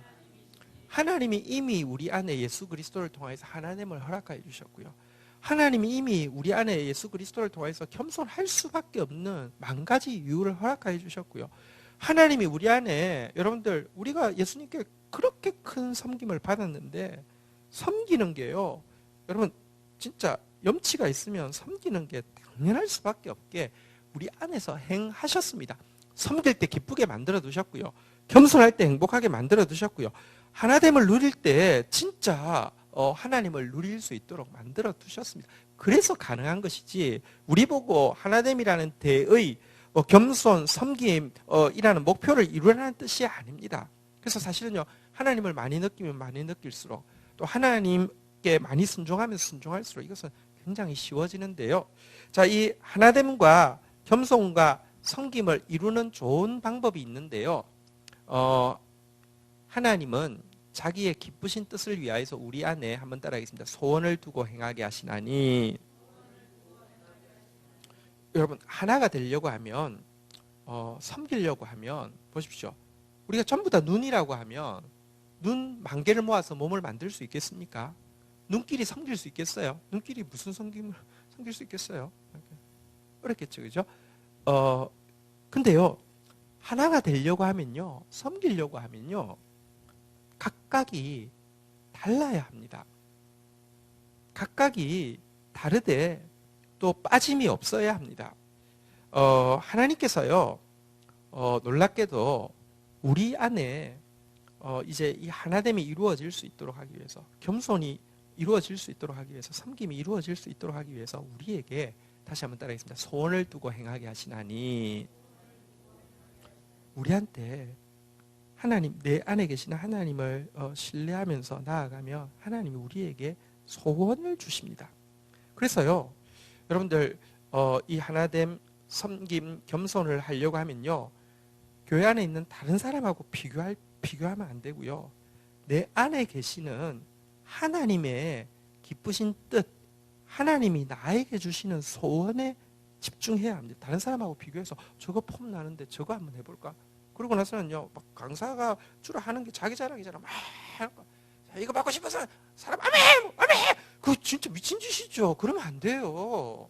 하나님이 이미 우리 안에 예수 그리스도를 통해서 하나됨을 허락하여 주셨고요, 하나님이 이미 우리 안에 예수 그리스도를 통해서 겸손할 수밖에 없는 만 가지 이유를 허락하여 주셨고요, 하나님이 우리 안에, 여러분들 우리가 예수님께 그렇게 큰 섬김을 받았는데 섬기는 게요, 여러분 진짜 염치가 있으면 섬기는 게 당연할 수밖에 없게 우리 안에서 행하셨습니다. 섬길 때 기쁘게 만들어 두셨고요, 겸손할 때 행복하게 만들어 두셨고요, 하나됨을 누릴 때 진짜 하나님을 누릴 수 있도록 만들어 두셨습니다. 그래서 가능한 것이지 우리 보고 하나됨이라는 대의 겸손, 섬김이라는 목표를 이루라는 뜻이 아닙니다. 그래서 사실은요, 하나님을 많이 느끼면 많이 느낄수록, 또 하나님께 많이 순종하면 순종할수록 이것은 굉장히 쉬워지는데요. 자, 이 하나됨과 겸손과 섬김을 이루는 좋은 방법이 있는데요. 하나님은 자기의 기쁘신 뜻을 위하여서 우리 안에, 한번 따라하겠습니다, 소원을 두고 행하게 하시나니. 여러분 하나가 되려고 하면, 섬기려고 하면 보십시오. 우리가 전부 다 눈이라고 하면 눈 만 개를 모아서 몸을 만들 수 있겠습니까? 눈끼리 섬길 수 있겠어요? 눈끼리 무슨 섬길 수 있겠어요? 어렵겠죠, 그죠? 근데요, 하나가 되려고 하면요, 섬기려고 하면요, 각각이 달라야 합니다. 각각이 다르되 또 빠짐이 없어야 합니다. 하나님께서요, 놀랍게도 우리 안에 이제 이 하나됨이 이루어질 수 있도록 하기 위해서, 겸손이 이루어질 수 있도록 하기 위해서, 섬김이 이루어질 수 있도록 하기 위해서 우리에게 다시 한번 따라하겠습니다. 소원을 두고 행하게 하시나니, 우리한테 하나님, 내 안에 계시는 하나님을 신뢰하면서 나아가면 하나님이 우리에게 소원을 주십니다. 그래서요, 여러분들 이 하나됨, 섬김, 겸손을 하려고 하면요, 교회 안에 있는 다른 사람하고 비교하면 안 되고요, 내 안에 계시는 하나님의 기쁘신 뜻, 하나님이 나에게 주시는 소원에 집중해야 합니다. 다른 사람하고 비교해서 저거 폼 나는데 저거 한번 해볼까? 그러고 나서는요, 막 강사가 주로 하는 게 자기 자랑이잖아. 막 이거 받고 싶어서 사람 아멘, 아멘. 그거 진짜 미친 짓이죠. 그러면 안 돼요.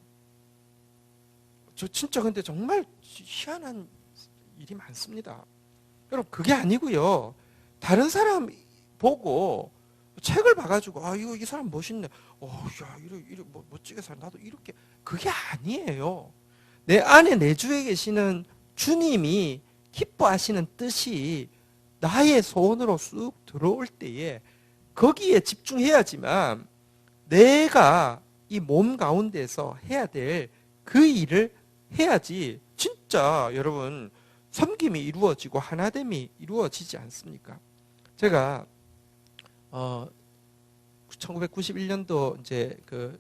저 진짜 근데 정말 희한한 일이 많습니다. 여러분, 그게 아니고요, 다른 사람 보고 책을 봐가지고 이거 이 사람 멋있네. 야, 이래 멋지게 살아. 나도 이렇게. 그게 아니에요. 내 안에 내주에 계시는 주님이 기뻐하시는 뜻이 나의 소원으로 쑥 들어올 때에 거기에 집중해야지만 내가 이 몸 가운데서 해야 될 그 일을 해야지 진짜 여러분 섬김이 이루어지고 하나됨이 이루어지지 않습니까? 제가 1991년도 이제 그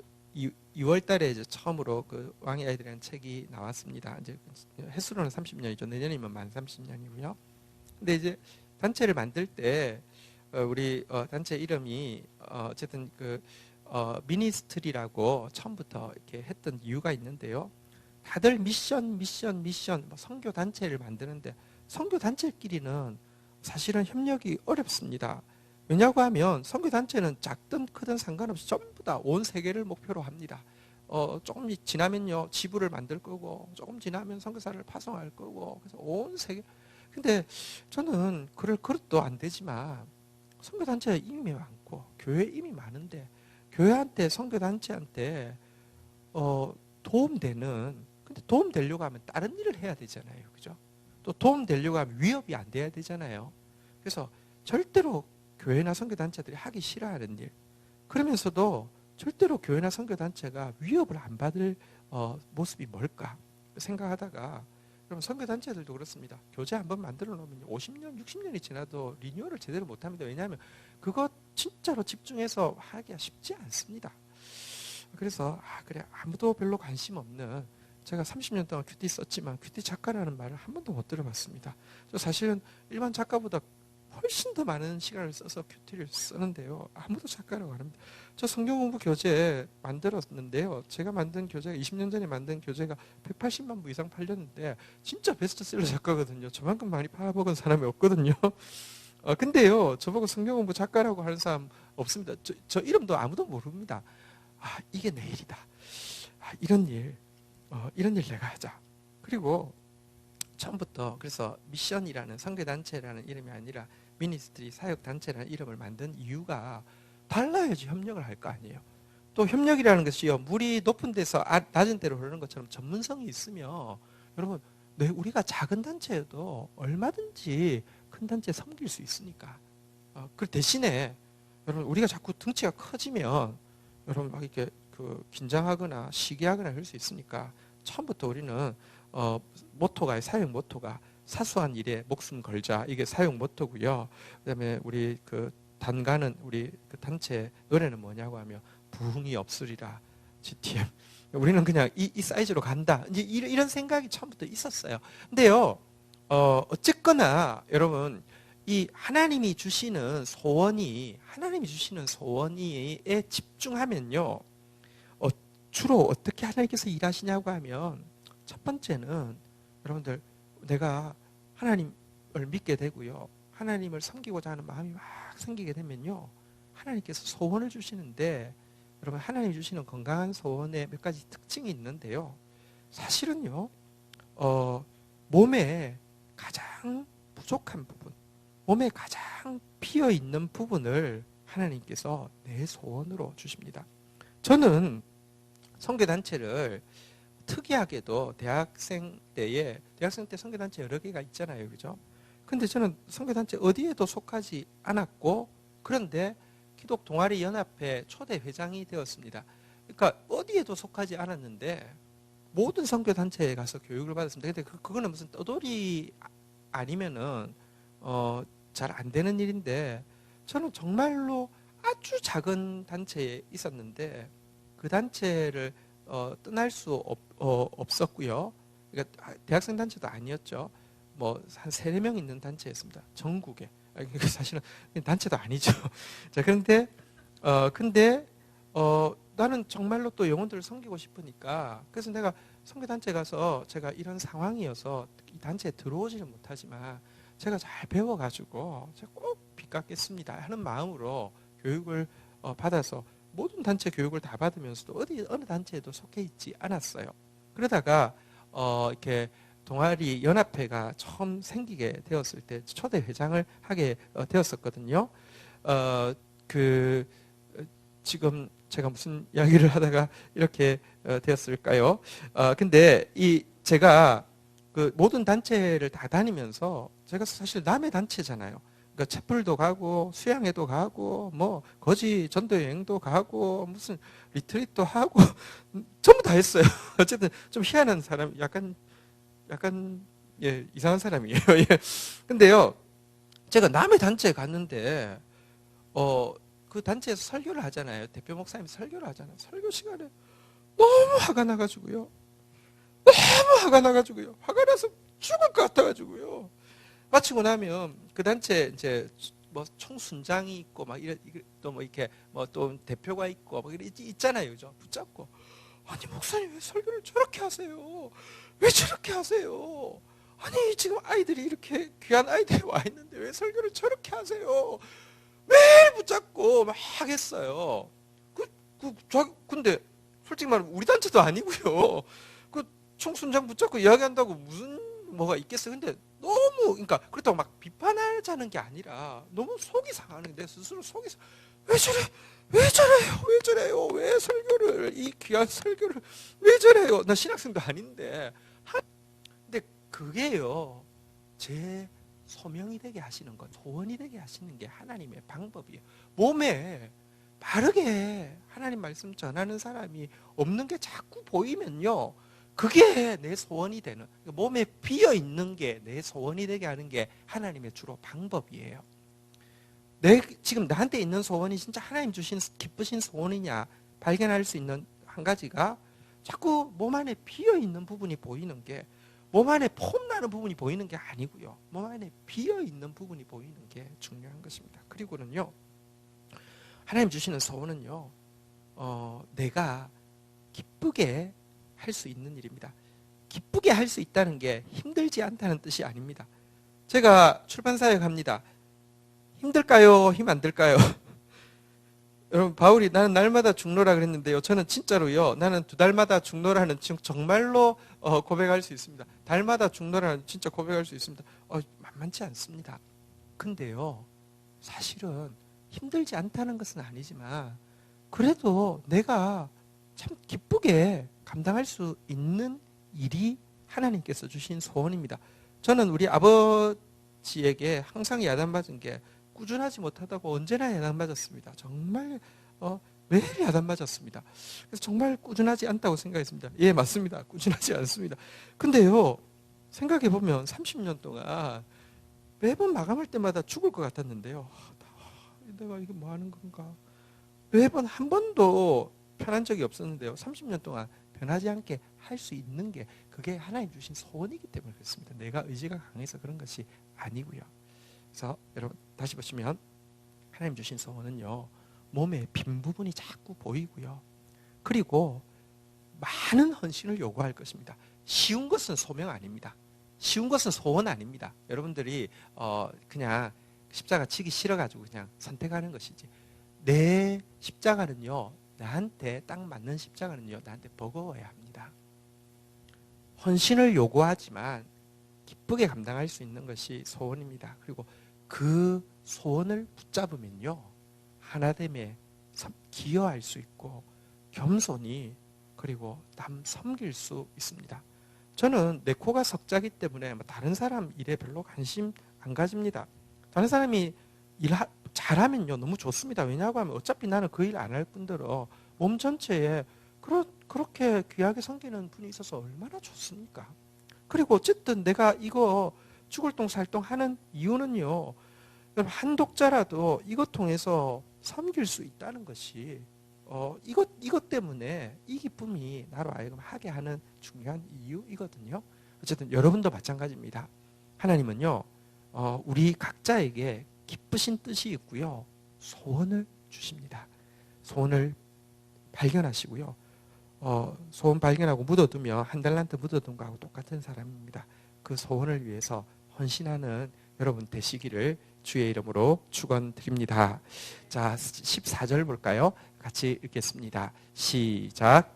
2월 달에 이제 처음으로 그 왕의 아이들이라는 책이 나왔습니다. 이제 횟수로는 30년이죠. 내년이면 만 30년이고요. 근데 이제 단체를 만들 때 우리 단체 이름이 어쨌든 그 미니스트리라고 처음부터 이렇게 했던 이유가 있는데요. 다들 미션 뭐 선교 단체를 만드는데 선교 단체끼리는 사실은 협력이 어렵습니다. 왜냐고 하면 선교 단체는 작든 크든 상관없이 전부 다 온 세계를 목표로 합니다. 조금 지나면요 지부를 만들 거고, 조금 지나면 선교사를 파송할 거고, 그래서 온 세계. 근데 저는 그럴 그릇도 안 되지만 선교 단체가 이미 많고 교회 이미 많은데 교회한테 선교 단체한테 도움되는, 근데 도움되려고 하면 다른 일을 해야 되잖아요, 그죠? 또 도움되려고 하면 위협이 안 돼야 되잖아요. 그래서 절대로 교회나 선교단체들이 하기 싫어하는 일, 그러면서도 절대로 교회나 선교단체가 위협을 안 받을 모습이 뭘까 생각하다가, 그럼 선교단체들도 그렇습니다. 교재 한번 만들어 놓으면 50년, 60년이 지나도 리뉴얼을 제대로 못합니다. 왜냐하면 그거 진짜로 집중해서 하기가 쉽지 않습니다. 그래서 그래, 아무도 별로 관심 없는, 제가 30년 동안 큐티 썼지만 큐티 작가라는 말을 한 번도 못 들어봤습니다. 저 사실은 일반 작가보다 훨씬 더 많은 시간을 써서 큐티를 쓰는데요, 아무도 작가라고 안 합니다. 저 성경 공부 교재 만들었는데요, 제가 만든 교재가 20년 전에 만든 교재가 180만 부 이상 팔렸는데 진짜 베스트셀러 작가거든요. 저만큼 많이 팔아먹은 사람이 없거든요. 근데요, 저보고 성경 공부 작가라고 하는 사람 없습니다. 저 이름도 아무도 모릅니다. 이게 내 일이다. 이런 일 내가 하자. 그리고 처음부터 그래서 미션이라는 선교단체라는 이름이 아니라 미니스트리 사역단체라는 이름을 만든 이유가 달라야지 협력을 할 거 아니에요. 또 협력이라는 것이요, 물이 높은 데서 낮은 데로 흐르는 것처럼 전문성이 있으며, 여러분 우리가 작은 단체여도 얼마든지 큰 단체 섬길 수 있으니까. 그 대신에 여러분 우리가 자꾸 등치가 커지면 여러분 막 이렇게 긴장하거나 시기하거나 할 수 있으니까 처음부터 우리는 모토가, 사역 모토가 사소한 일에 목숨 걸자, 이게 사역 모토고요. 그다음에 우리 단가는, 우리 단체 노래는 뭐냐고 하면 부흥이 없으리라, GTM. 우리는 그냥 이 사이즈로 간다, 이제 이런 생각이 처음부터 있었어요. 근데요, 어쨌거나 여러분 이 하나님이 주시는 소원이에 집중하면요, 주로 어떻게 하나님께서 일하시냐고 하면, 첫 번째는 여러분들 내가 하나님을 믿게 되고요, 하나님을 섬기고자 하는 마음이 막 생기게 되면요, 하나님께서 소원을 주시는데, 여러분 하나님이 주시는 건강한 소원에 몇 가지 특징이 있는데요, 사실은요, 몸에 가장 부족한 부분, 몸에 가장 비어 있는 부분을 하나님께서 내 소원으로 주십니다. 저는 선교단체를 특이하게도 대학생 때 선교단체 여러 개가 있잖아요. 그죠? 근데 저는 선교단체 어디에도 속하지 않았고, 그런데 기독 동아리 연합회 초대 회장이 되었습니다. 그러니까 어디에도 속하지 않았는데 모든 선교단체에 가서 교육을 받았습니다. 근데 그거는 무슨 떠돌이 아니면은 잘 안 되는 일인데, 저는 정말로 아주 작은 단체에 있었는데 그 단체를 떠날 수 없었고요. 그러니까 대학생 단체도 아니었죠. 뭐 한 3, 4명 있는 단체였습니다. 전국에. 그러니까 사실은 단체도 아니죠. 자, 근데 나는 정말로 또 영혼들을 섬기고 싶으니까, 그래서 내가 선교단체 가서 제가 이런 상황이어서 이 단체에 들어오지는 못하지만 제가 잘 배워가지고 제가 꼭 빚갚겠습니다 하는 마음으로 교육을 받아서 모든 단체 교육을 다 받으면서도 어느 단체에도 속해 있지 않았어요. 그러다가 이렇게 동아리 연합회가 처음 생기게 되었을 때 초대 회장을 하게 되었었거든요. 지금 제가 무슨 이야기를 하다가 이렇게 되었을까요? 근데 제가 그 모든 단체를 다 다니면서 제가 사실 남의 단체잖아요. 그러니까 채플도 가고 수양회도 가고 뭐 거지 전도 여행도 가고 무슨 리트릿도 하고 전부 다 했어요. 어쨌든 좀 희한한 사람, 약간 예, 이상한 사람이에요. 예. 근데요, 제가 남의 단체에 갔는데 그 단체에서 설교를 하잖아요. 대표 목사님이 설교를 하잖아요. 설교 시간에 너무 화가 나가지고요. 화가 나서 죽을 것 같아가지고요. 마치고 나면 그 단체 이제 뭐 총순장이 있고 막 또 뭐 이렇게 뭐 또 대표가 있고 막 있잖아요. 그죠? 붙잡고, 아니 목사님 왜 설교를 저렇게 하세요? 왜 저렇게 하세요? 아니 지금 아이들이 이렇게 귀한 아이들이 와 있는데 왜 설교를 저렇게 하세요? 매일 붙잡고 막 했어요. 근데 솔직히 말하면 우리 단체도 아니고요. 그 총순장 붙잡고 이야기한다고 무슨 뭐가 있겠어요. 근데 너무, 그러니까 그렇다고 막 비판하자는 게 아니라 너무 속이 상하는, 내 스스로 속이 왜 저래? 왜 저래요? 왜 설교를, 이 귀한 설교를 왜 저래요? 나 신학생도 아닌데. 근데 그게요, 제 소명이 되게 하시는 것, 소원이 되게 하시는 게 하나님의 방법이에요. 몸에 바르게 하나님 말씀 전하는 사람이 없는 게 자꾸 보이면요, 그게 내 소원이 되는, 몸에 비어 있는 게 내 소원이 되게 하는 게 하나님의 주로 방법이에요. 지금 나한테 있는 소원이 진짜 하나님 주신 기쁘신 소원이냐 발견할 수 있는 한 가지가, 자꾸 몸 안에 비어 있는 부분이 보이는 게, 몸 안에 폼나는 부분이 보이는 게 아니고요, 몸 안에 비어 있는 부분이 보이는 게 중요한 것입니다. 그리고는요, 하나님 주시는 소원은요, 내가 기쁘게 할 수 있는 일입니다. 기쁘게 할 수 있다는 게 힘들지 않다는 뜻이 아닙니다. 제가 출판사에 갑니다. 힘들까요? 힘 안 들까요? 여러분, 바울이 나는 날마다 죽노라 그랬는데요, 저는 진짜로요, 나는 2달마다 죽노라는 정말로 고백할 수 있습니다. 달마다 죽노라는 진짜 고백할 수 있습니다. 만만치 않습니다. 근데요, 사실은 힘들지 않다는 것은 아니지만 그래도 내가 참 기쁘게 감당할 수 있는 일이 하나님께서 주신 소원입니다. 저는 우리 아버지에게 항상 야단맞은 게, 꾸준하지 못하다고 언제나 야단맞았습니다. 정말 매일 야단맞았습니다. 그래서 정말 꾸준하지 않다고 생각했습니다. 예, 맞습니다. 꾸준하지 않습니다. 근데요, 생각해보면 30년 동안 매번 마감할 때마다 죽을 것 같았는데요, 내가 이게 뭐 하는 건가, 매번 한 번도 편한 적이 없었는데요, 30년 동안 변하지 않게 할 수 있는 게, 그게 하나님 주신 소원이기 때문에 그렇습니다. 내가 의지가 강해서 그런 것이 아니고요. 그래서 여러분, 다시 보시면 하나님 주신 소원은요, 몸에 빈 부분이 자꾸 보이고요, 그리고 많은 헌신을 요구할 것입니다. 쉬운 것은 소명 아닙니다. 쉬운 것은 소원 아닙니다. 여러분들이 그냥 십자가 치기 싫어가지고 그냥 선택하는 것이지, 내 십자가는요, 나한테 딱 맞는 십자가는요, 나한테 버거워야 합니다. 헌신을 요구하지만 기쁘게 감당할 수 있는 것이 소원입니다. 그리고 그 소원을 붙잡으면요, 하나됨에 기여할 수 있고 겸손히 그리고 남 섬길 수 있습니다. 저는 내 코가 석자기 때문에 다른 사람 일에 별로 관심 안 가집니다. 다른 사람이 잘하면요 너무 좋습니다. 왜냐고 하면 어차피 나는 그 일 안 할 뿐더러 몸 전체에 그렇게 귀하게 섬기는 분이 있어서 얼마나 좋습니까? 그리고 어쨌든 내가 이거 죽을 똥 살 똥 하는 이유는요, 여러분 한 독자라도 이것 통해서 섬길 수 있다는 것이 이것 때문에 이 기쁨이 나로 하여금 하게 하는 중요한 이유이거든요. 어쨌든 여러분도 마찬가지입니다. 하나님은요, 우리 각자에게 기쁘신 뜻이 있고요, 소원을 주십니다. 소원을 발견하시고요, 소원 발견하고 묻어두면 한 달란트 묻어둔 거하고 똑같은 사람입니다. 그 소원을 위해서 헌신하는 여러분 되시기를 주의 이름으로 축원드립니다. 자, 14절 볼까요? 같이 읽겠습니다. 시작.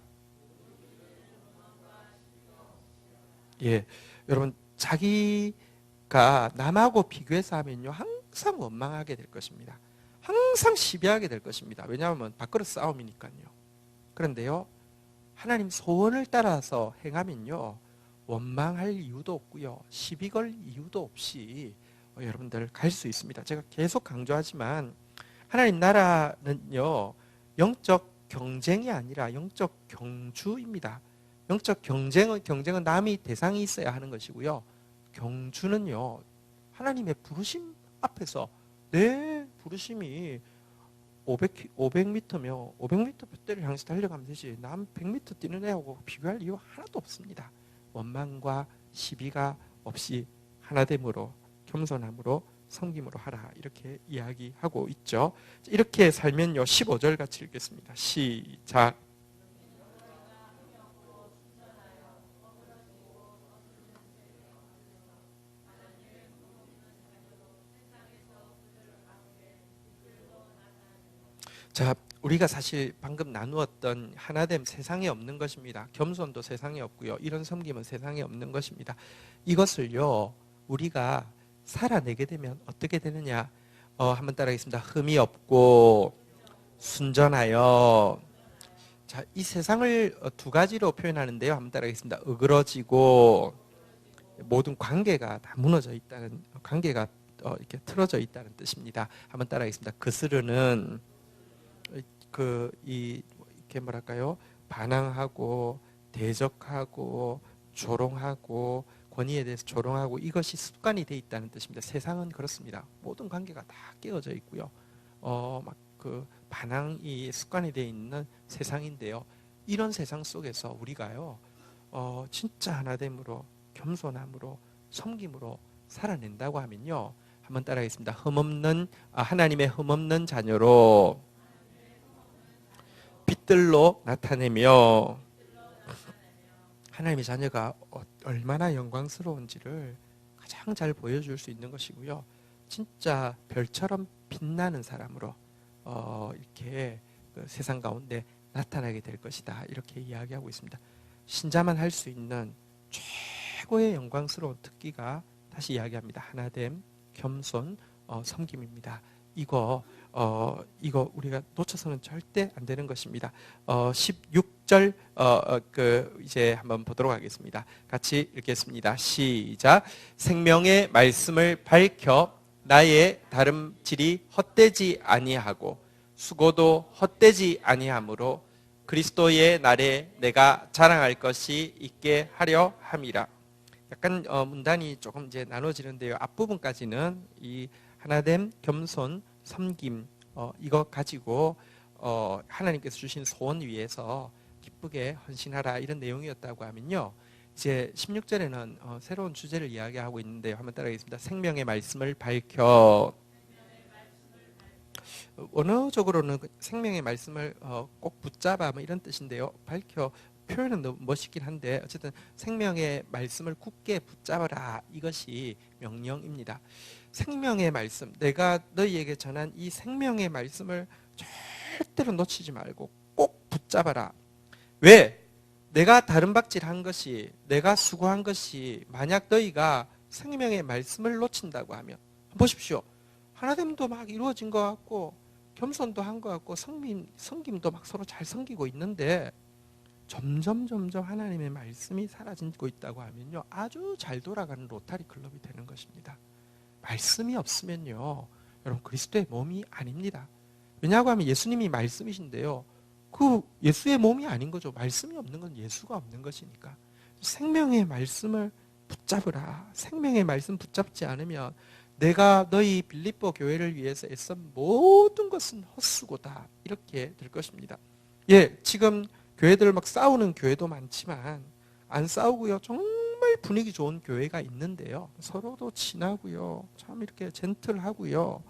예, 여러분 자기가 남하고 비교해서 하면요 항상 원망하게 될 것입니다. 항상 시비하게 될 것입니다. 왜냐하면 밥그릇 싸움이니까요. 그런데요, 하나님 소원을 따라서 행하면요 원망할 이유도 없고요, 시비 걸 이유도 없이 여러분들 갈 수 있습니다. 제가 계속 강조하지만 하나님 나라는요 영적 경쟁이 아니라 영적 경주입니다. 영적 경쟁은 남이 대상이 있어야 하는 것이고요, 경주는요 하나님의 부르심 앞에서 내 부르심이 500m며 500m 돛대를 향해서 달려가면 되지 남 100m 뛰는 애하고 비교할 이유 하나도 없습니다. 원망과 시비가 없이 하나됨으로 겸손함으로 섬김으로 하라, 이렇게 이야기하고 있죠. 이렇게 살면요 15절 같이 읽겠습니다. 시작. 자, 우리가 사실 방금 나누었던 하나됨 세상에 없는 것입니다. 겸손도 세상에 없고요, 이런 섬김은 세상에 없는 것입니다. 이것을요 우리가 살아내게 되면 어떻게 되느냐, 한번 따라하겠습니다. 흠이 없고 순전하여. 자, 이 세상을 두 가지로 표현하는데요, 한번 따라하겠습니다. 어그러지고, 모든 관계가 다 무너져 있다는, 관계가 이렇게 틀어져 있다는 뜻입니다. 한번 따라하겠습니다. 그스르는 이렇게 뭐랄까요, 반항하고 대적하고 조롱하고 권위에 대해서 조롱하고, 이것이 습관이 돼 있다는 뜻입니다. 세상은 그렇습니다. 모든 관계가 다 깨어져 있고요, 막 그 반항이 습관이 돼 있는 세상인데요. 이런 세상 속에서 우리가요, 진짜 하나됨으로 겸손함으로 섬김으로 살아낸다고 하면요, 한번 따라하겠습니다. 하나님의 흠없는 자녀로 빛들로 나타내며, 하나님의 자녀가 얼마나 영광스러운지를 가장 잘 보여줄 수 있는 것이고요, 진짜 별처럼 빛나는 사람으로 이렇게 그 세상 가운데 나타나게 될 것이다, 이렇게 이야기하고 있습니다. 신자만 할 수 있는 최고의 영광스러운 특기가, 다시 이야기합니다, 하나됨, 겸손, 섬김입니다. 이거 우리가 놓쳐서는 절대 안 되는 것입니다. 16절 이제 한번 보도록 하겠습니다. 같이 읽겠습니다. 시작. 생명의 말씀을 밝혀 나의 다름질이 헛되지 아니하고 수고도 헛되지 아니하므로 그리스도의 날에 내가 자랑할 것이 있게 하려 함이라. 약간 문단이 조금 이제 나눠지는데요, 앞부분까지는 이 하나됨, 겸손, 섬김, 이거 가지고 하나님께서 주신 소원 위해서 기쁘게 헌신하라, 이런 내용이었다고 하면요, 이제 16절에는 새로운 주제를 이야기하고 있는데요, 한번 따라하겠습니다. 생명의 말씀을 밝혀. 언어적으로는 생명의 말씀을 꼭 붙잡아, 뭐 이런 뜻인데요, 밝혀 표현은 너무 멋있긴 한데 어쨌든 생명의 말씀을 굳게 붙잡아라, 이것이 명령입니다. 생명의 말씀, 내가 너희에게 전한 이 생명의 말씀을 절대로 놓치지 말고 꼭 붙잡아라. 왜? 내가 다름박질한 것이, 내가 수고한 것이 만약 너희가 생명의 말씀을 놓친다고 하면, 보십시오. 하나됨도 막 이루어진 것 같고 겸손도 한 것 같고 섬김도 막 서로 잘 섬기고 있는데 점점 하나님의 말씀이 사라지고 있다고 하면요, 아주 잘 돌아가는 로타리 클럽이 되는 것입니다. 말씀이 없으면요, 여러분 그리스도의 몸이 아닙니다. 왜냐하고 하면 예수님이 말씀이신데요, 그 예수의 몸이 아닌 거죠. 말씀이 없는 건 예수가 없는 것이니까. 생명의 말씀을 붙잡으라. 생명의 말씀 붙잡지 않으면 내가 너희 빌립보 교회를 위해서 애쓴 모든 것은 헛수고다. 이렇게 될 것입니다. 예, 지금 교회들 막 싸우는 교회도 많지만 안 싸우고요, 정말 분위기 좋은 교회가 있는데요, 서로도 친하고요, 참 이렇게 젠틀하고요,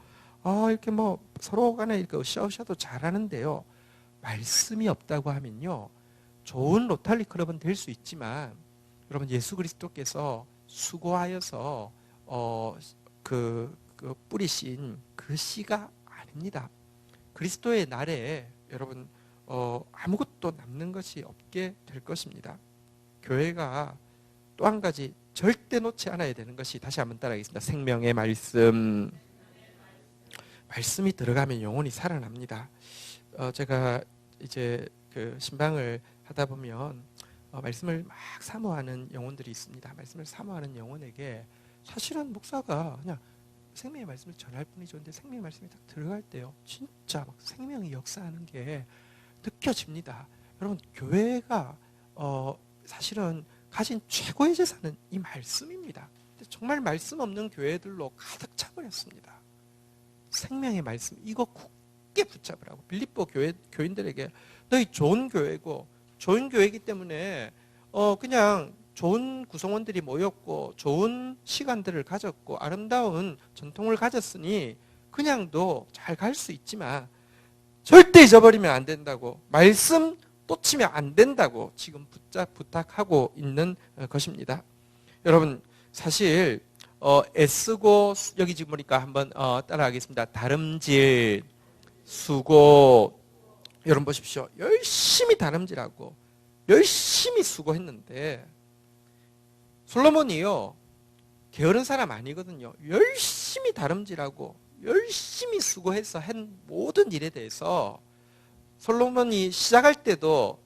이렇게 뭐 서로 간에 이렇게 으쌰으쌰도 잘하는데요, 말씀이 없다고 하면요, 좋은 로탈리 클럽은 될 수 있지만 여러분 예수 그리스도께서 수고하여서 그 뿌리신 그 씨가 아닙니다. 그리스도의 날에 여러분 아무것도 남는 것이 없게 될 것입니다. 교회가 또 한 가지 절대 놓지 않아야 되는 것이, 다시 한번 따라하겠습니다. 생명의 말씀. 말씀이 들어가면 영혼이 살아납니다. 제가 이제 그 신방을 하다 보면 말씀을 막 사모하는 영혼들이 있습니다. 말씀을 사모하는 영혼에게 사실은 목사가 그냥 생명의 말씀을 전할 뿐이죠. 근데 생명의 말씀이 딱 들어갈 때요, 진짜 막 생명이 역사하는 게 느껴집니다. 여러분 교회가 사실은 가진 최고의 재산은 이 말씀입니다. 근데 정말 말씀 없는 교회들로 가득 차버렸습니다. 생명의 말씀, 이거 굳게 붙잡으라고. 빌립보 교인들에게 너희 좋은 교회고, 좋은 교회이기 때문에 그냥 좋은 구성원들이 모였고 좋은 시간들을 가졌고 아름다운 전통을 가졌으니 그냥도 잘 갈 수 있지만 절대 잊어버리면 안 된다고, 말씀 놓치면 안 된다고 지금 부탁하고 있는 것입니다. 여러분 사실 애쓰고, 여기 지금 보니까 한번 따라하겠습니다. 다름질, 수고. 여러분 보십시오. 열심히 다름질하고 열심히 수고했는데 솔로몬이요, 게으른 사람 아니거든요. 열심히 다름질하고 열심히 수고해서 한 모든 일에 대해서 솔로몬이 시작할 때도,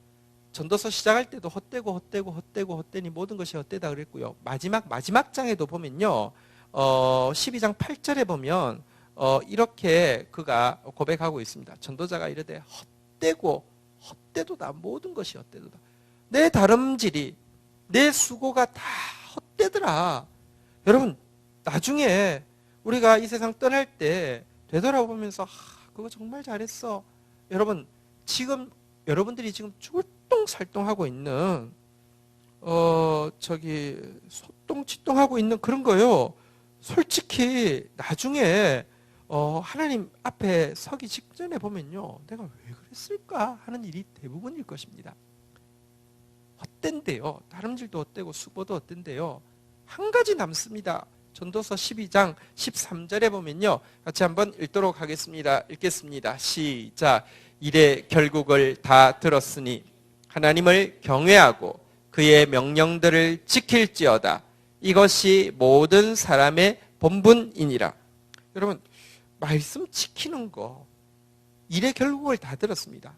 전도서 시작할 때도 헛되니 모든 것이 헛되다 그랬고요. 마지막 장에도 보면요, 12장 8절에 보면 이렇게 그가 고백하고 있습니다. 전도자가 이르되 헛되도다. 모든 것이 헛되도다. 내 다름질이, 내 수고가 다 헛되더라. 여러분 나중에 우리가 이 세상 떠날 때 되돌아보면서 그거 정말 잘했어. 여러분 지금 여러분들이 지금 출동살동하고 있는 소똥치똥하고 있는 그런 거요, 솔직히 나중에 하나님 앞에 서기 직전에 보면요, 내가 왜 그랬을까 하는 일이 대부분일 것입니다. 헛된데요, 다름질도 헛되고 수고도 헛된데요, 한 가지 남습니다. 전도서 12장 13절에 보면요, 같이 한번 읽도록 하겠습니다. 읽겠습니다. 시작. 이래 결국을 다 들었으니 하나님을 경외하고 그의 명령들을 지킬지어다. 이것이 모든 사람의 본분이니라. 여러분 말씀 지키는 거, 일의 결국을 다 들었습니다.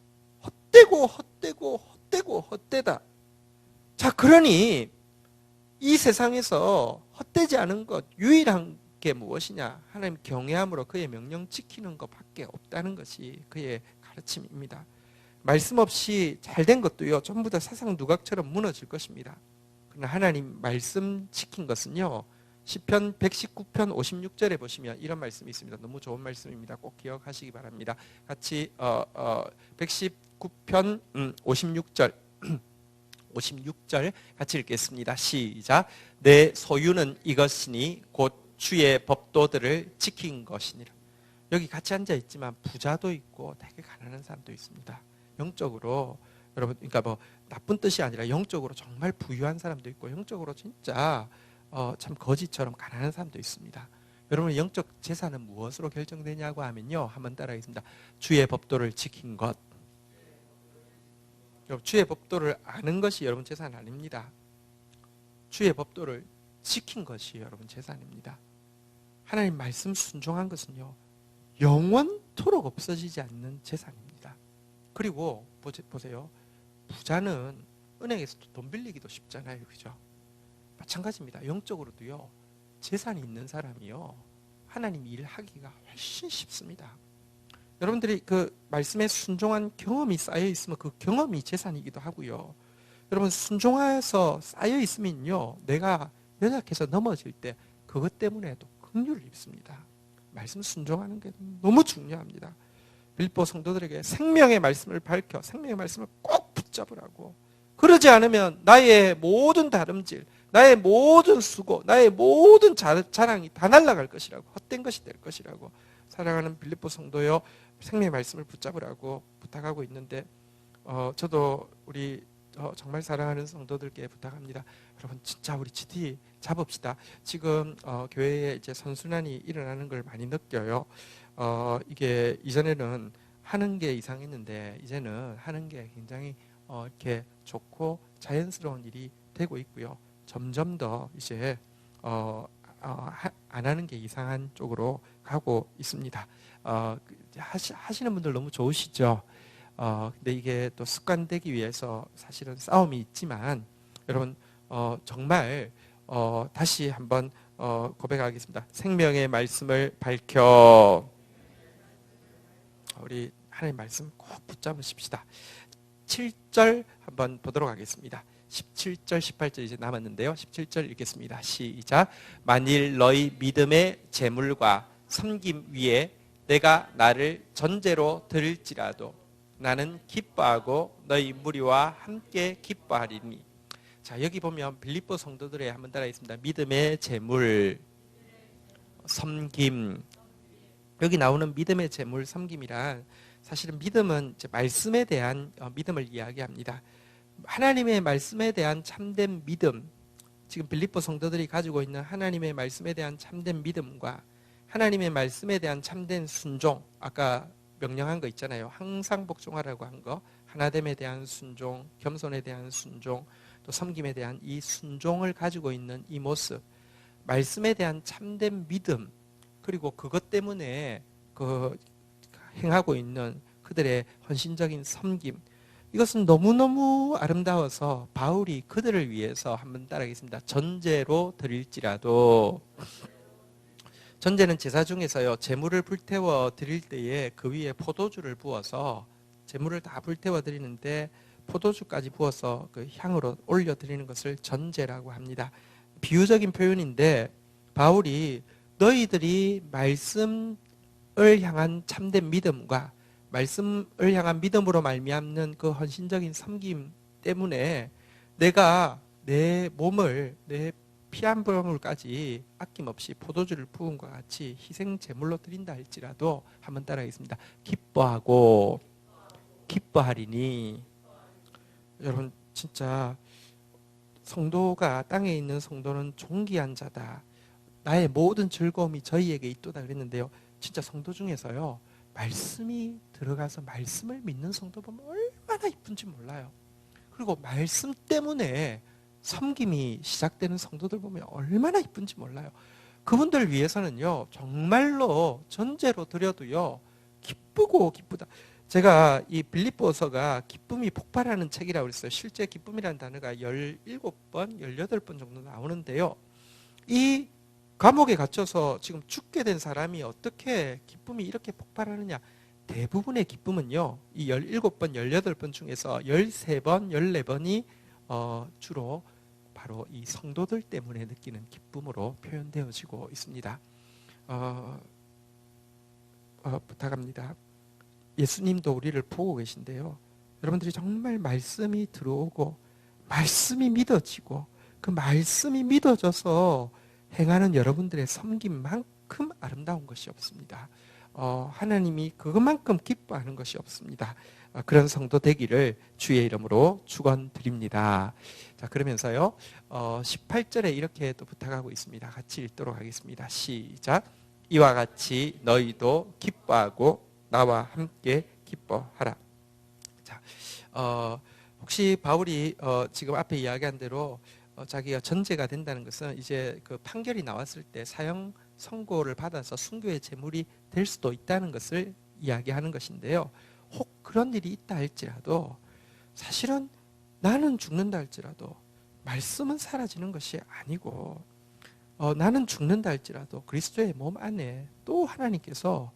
헛되다. 자, 그러니 이 세상에서 헛되지 않은 것, 유일한 게 무엇이냐? 하나님 경외함으로 그의 명령 지키는 것밖에 없다는 것이 그의 가르침입니다. 말씀 없이 잘된 것도요, 전부 다 사상 누각처럼 무너질 것입니다. 그러나 하나님 말씀 지킨 것은요, 시편 119편 56절에 보시면 이런 말씀이 있습니다. 너무 좋은 말씀입니다. 꼭 기억하시기 바랍니다. 같이 119편 56절 56절 같이 읽겠습니다. 시작. 내 소유는 이것이니 곧 주의 법도들을 지킨 것이니라. 여기 같이 앉아 있지만 부자도 있고 되게 가난한 사람도 있습니다. 영적으로 여러분, 그러니까 뭐 나쁜 뜻이 아니라 영적으로 정말 부유한 사람도 있고 영적으로 진짜 참 거지처럼 가난한 사람도 있습니다. 여러분 영적 재산은 무엇으로 결정되냐고 하면요, 한번 따라하겠습니다. 주의 법도를 지킨 것. 여러분, 주의 법도를 아는 것이 여러분 재산 아닙니다. 주의 법도를 지킨 것이 여러분 재산입니다. 하나님 말씀 순종한 것은요, 영원토록 없어지지 않는 재산입니다. 그리고 보세요. 부자는 은행에서도 돈 빌리기도 쉽잖아요. 그죠? 마찬가지입니다. 영적으로도요, 재산이 있는 사람이요, 하나님 일하기가 훨씬 쉽습니다. 여러분들이 그 말씀에 순종한 경험이 쌓여 있으면 그 경험이 재산이기도 하고요. 여러분, 순종해서 쌓여 있으면요, 내가 연약해서 넘어질 때 그것 때문에도 긍휼을 입습니다. 말씀 순종하는 게 너무 중요합니다. 빌립보 성도들에게 생명의 말씀을 밝혀 생명의 말씀을 꼭 붙잡으라고. 그러지 않으면 나의 모든 다름질, 나의 모든 수고, 나의 모든 자랑이 다 날아갈 것이라고, 헛된 것이 될 것이라고. 사랑하는 빌립보 성도요, 생명의 말씀을 붙잡으라고 부탁하고 있는데, 저도 우리 정말 사랑하는 성도들께 부탁합니다. 여러분, 진짜 우리 GT 잡읍시다. 지금 교회에 이제 선순환이 일어나는 걸 많이 느껴요. 이게 이전에는 하는 게 이상했는데 이제는 하는 게 굉장히 이렇게 좋고 자연스러운 일이 되고 있고요. 점점 더 이제 안 하는 게 이상한 쪽으로 가고 있습니다. 하시는 분들 너무 좋으시죠? 근데 이게 또 습관되기 위해서 사실은 싸움이 있지만, 여러분, 정말 다시 한번 고백하겠습니다. 생명의 말씀을 밝혀. 우리 하나님 말씀 꼭 붙잡으십시다. 7절 한번 보도록 하겠습니다. 17절, 18절 이제 남았는데요. 17절 읽겠습니다. 시작. 만일 너희 믿음의 재물과 섬김 위에 내가 나를 전제로 드릴지라도 나는 기뻐하고 너희 무리와 함께 기뻐하리니. 자, 여기 보면 빌립보 성도들의 한번 따라 있습니다. 믿음의 재물, 섬김. 여기 나오는 믿음의 재물, 섬김이란 사실은 믿음은 이제 말씀에 대한 믿음을 이야기합니다. 하나님의 말씀에 대한 참된 믿음, 지금 빌립보 성도들이 가지고 있는 하나님의 말씀에 대한 참된 믿음과 하나님의 말씀에 대한 참된 순종, 아까 명령한 거 있잖아요. 항상 복종하라고 한 거, 하나됨에 대한 순종, 겸손에 대한 순종, 또 섬김에 대한 이 순종을 가지고 있는 이 모습, 말씀에 대한 참된 믿음, 그리고 그것 때문에 그 행하고 있는 그들의 헌신적인 섬김, 이것은 너무너무 아름다워서 바울이 그들을 위해서 한번 따라하겠습니다. 전제로 드릴지라도. 전제는 제사 중에서요, 제물을 불태워 드릴 때에 그 위에 포도주를 부어서, 제물을 다 불태워 드리는데 포도주까지 부어서 그 향으로 올려 드리는 것을 전제라고 합니다. 비유적인 표현인데, 바울이 너희들이 말씀을 향한 참된 믿음과 말씀을 향한 믿음으로 말미암는 그 헌신적인 섬김 때문에 내가 내 몸을, 내 피 한 방울까지 아낌없이 포도주를 부은 것 같이 희생 제물로 드린다 할지라도, 한번 따라하겠습니다. 기뻐하고 기뻐하리니. 여러분, 진짜 성도가, 땅에 있는 성도는 존귀한 자다. 나의 모든 즐거움이 저희에게 있도다 그랬는데요. 진짜 성도 중에서요, 말씀이 들어가서 말씀을 믿는 성도 보면 얼마나 이쁜지 몰라요. 그리고 말씀 때문에 섬김이 시작되는 성도들 보면 얼마나 이쁜지 몰라요. 그분들 위해서는요, 정말로 전제로 드려도요, 기쁘고 기쁘다. 제가 이 빌립보서가 기쁨이 폭발하는 책이라고 그랬어요. 실제 기쁨이라는 단어가 17번, 18번 정도 나오는데요. 이 감옥에 갇혀서 지금 죽게 된 사람이 어떻게 기쁨이 이렇게 폭발하느냐. 대부분의 기쁨은요, 이 17번, 18번 중에서 13번, 14번이 주로 바로 이 성도들 때문에 느끼는 기쁨으로 표현되어지고 있습니다. 부탁합니다. 예수님도 우리를 보고 계신데요. 여러분들이 정말 말씀이 들어오고 말씀이 믿어지고 그 말씀이 믿어져서 행하는 여러분들의 섬김만큼 아름다운 것이 없습니다. 하나님이 그것만큼 기뻐하는 것이 없습니다. 그런 성도 되기를 주의 이름으로 축원드립니다. 자, 그러면서요, 18절에 이렇게 또 부탁하고 있습니다. 같이 읽도록 하겠습니다. 시작. 이와 같이 너희도 기뻐하고 나와 함께 기뻐하라. 자, 혹시 바울이 지금 앞에 이야기한 대로 자기가 전제가 된다는 것은 이제 그 판결이 나왔을 때 사형 선고를 받아서 순교의 제물이 될 수도 있다는 것을 이야기하는 것인데요. 혹 그런 일이 있다 할지라도 사실은 나는 죽는다 할지라도 말씀은 사라지는 것이 아니고 나는 죽는다 할지라도 그리스도의 몸 안에 또 하나님께서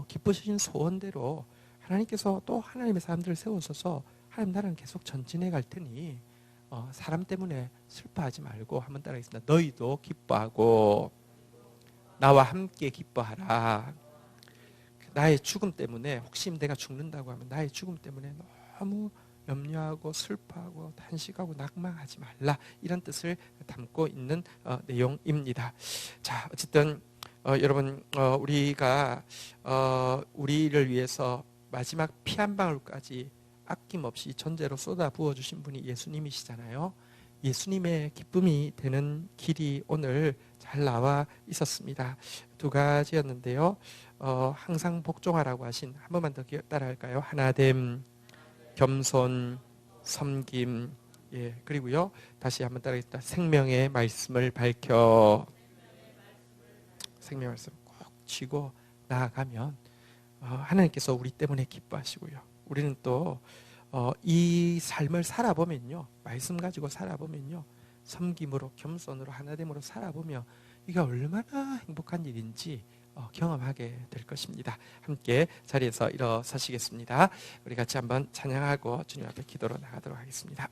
기쁘신 소원대로 하나님께서 또 하나님의 사람들을 세우셔서 하나님 나라는 계속 전진해 갈 테니 사람 때문에 슬퍼하지 말고 한번 따라하겠습니다. 너희도 기뻐하고 나와 함께 기뻐하라. 나의 죽음 때문에 혹시 내가 죽는다고 하면 나의 죽음 때문에 너무 염려하고 슬퍼하고 단식하고 낙망하지 말라, 이런 뜻을 담고 있는 내용입니다. 자, 어쨌든 여러분 우리가 우리를 위해서 마지막 피 한 방울까지 아낌없이 전제로 쏟아 부어주신 분이 예수님이시잖아요. 예수님의 기쁨이 되는 길이 오늘 잘 나와 있었습니다. 두 가지였는데요. 항상 복종하라고 하신, 한 번만 더 따라할까요? 하나됨, 겸손, 섬김. 예, 그리고요. 다시 한번 따라하겠습니다. 생명의 말씀을 밝혀. 생명의 말씀 꼭 쥐고 나아가면 하나님께서 우리 때문에 기뻐하시고요. 우리는 또 이 삶을 살아보면요, 말씀 가지고 살아보면요, 섬김으로 겸손으로 하나됨으로 살아보며 이게 얼마나 행복한 일인지 경험하게 될 것입니다. 함께 자리에서 일어서시겠습니다. 우리 같이 한번 찬양하고 주님 앞에 기도로 나가도록 하겠습니다.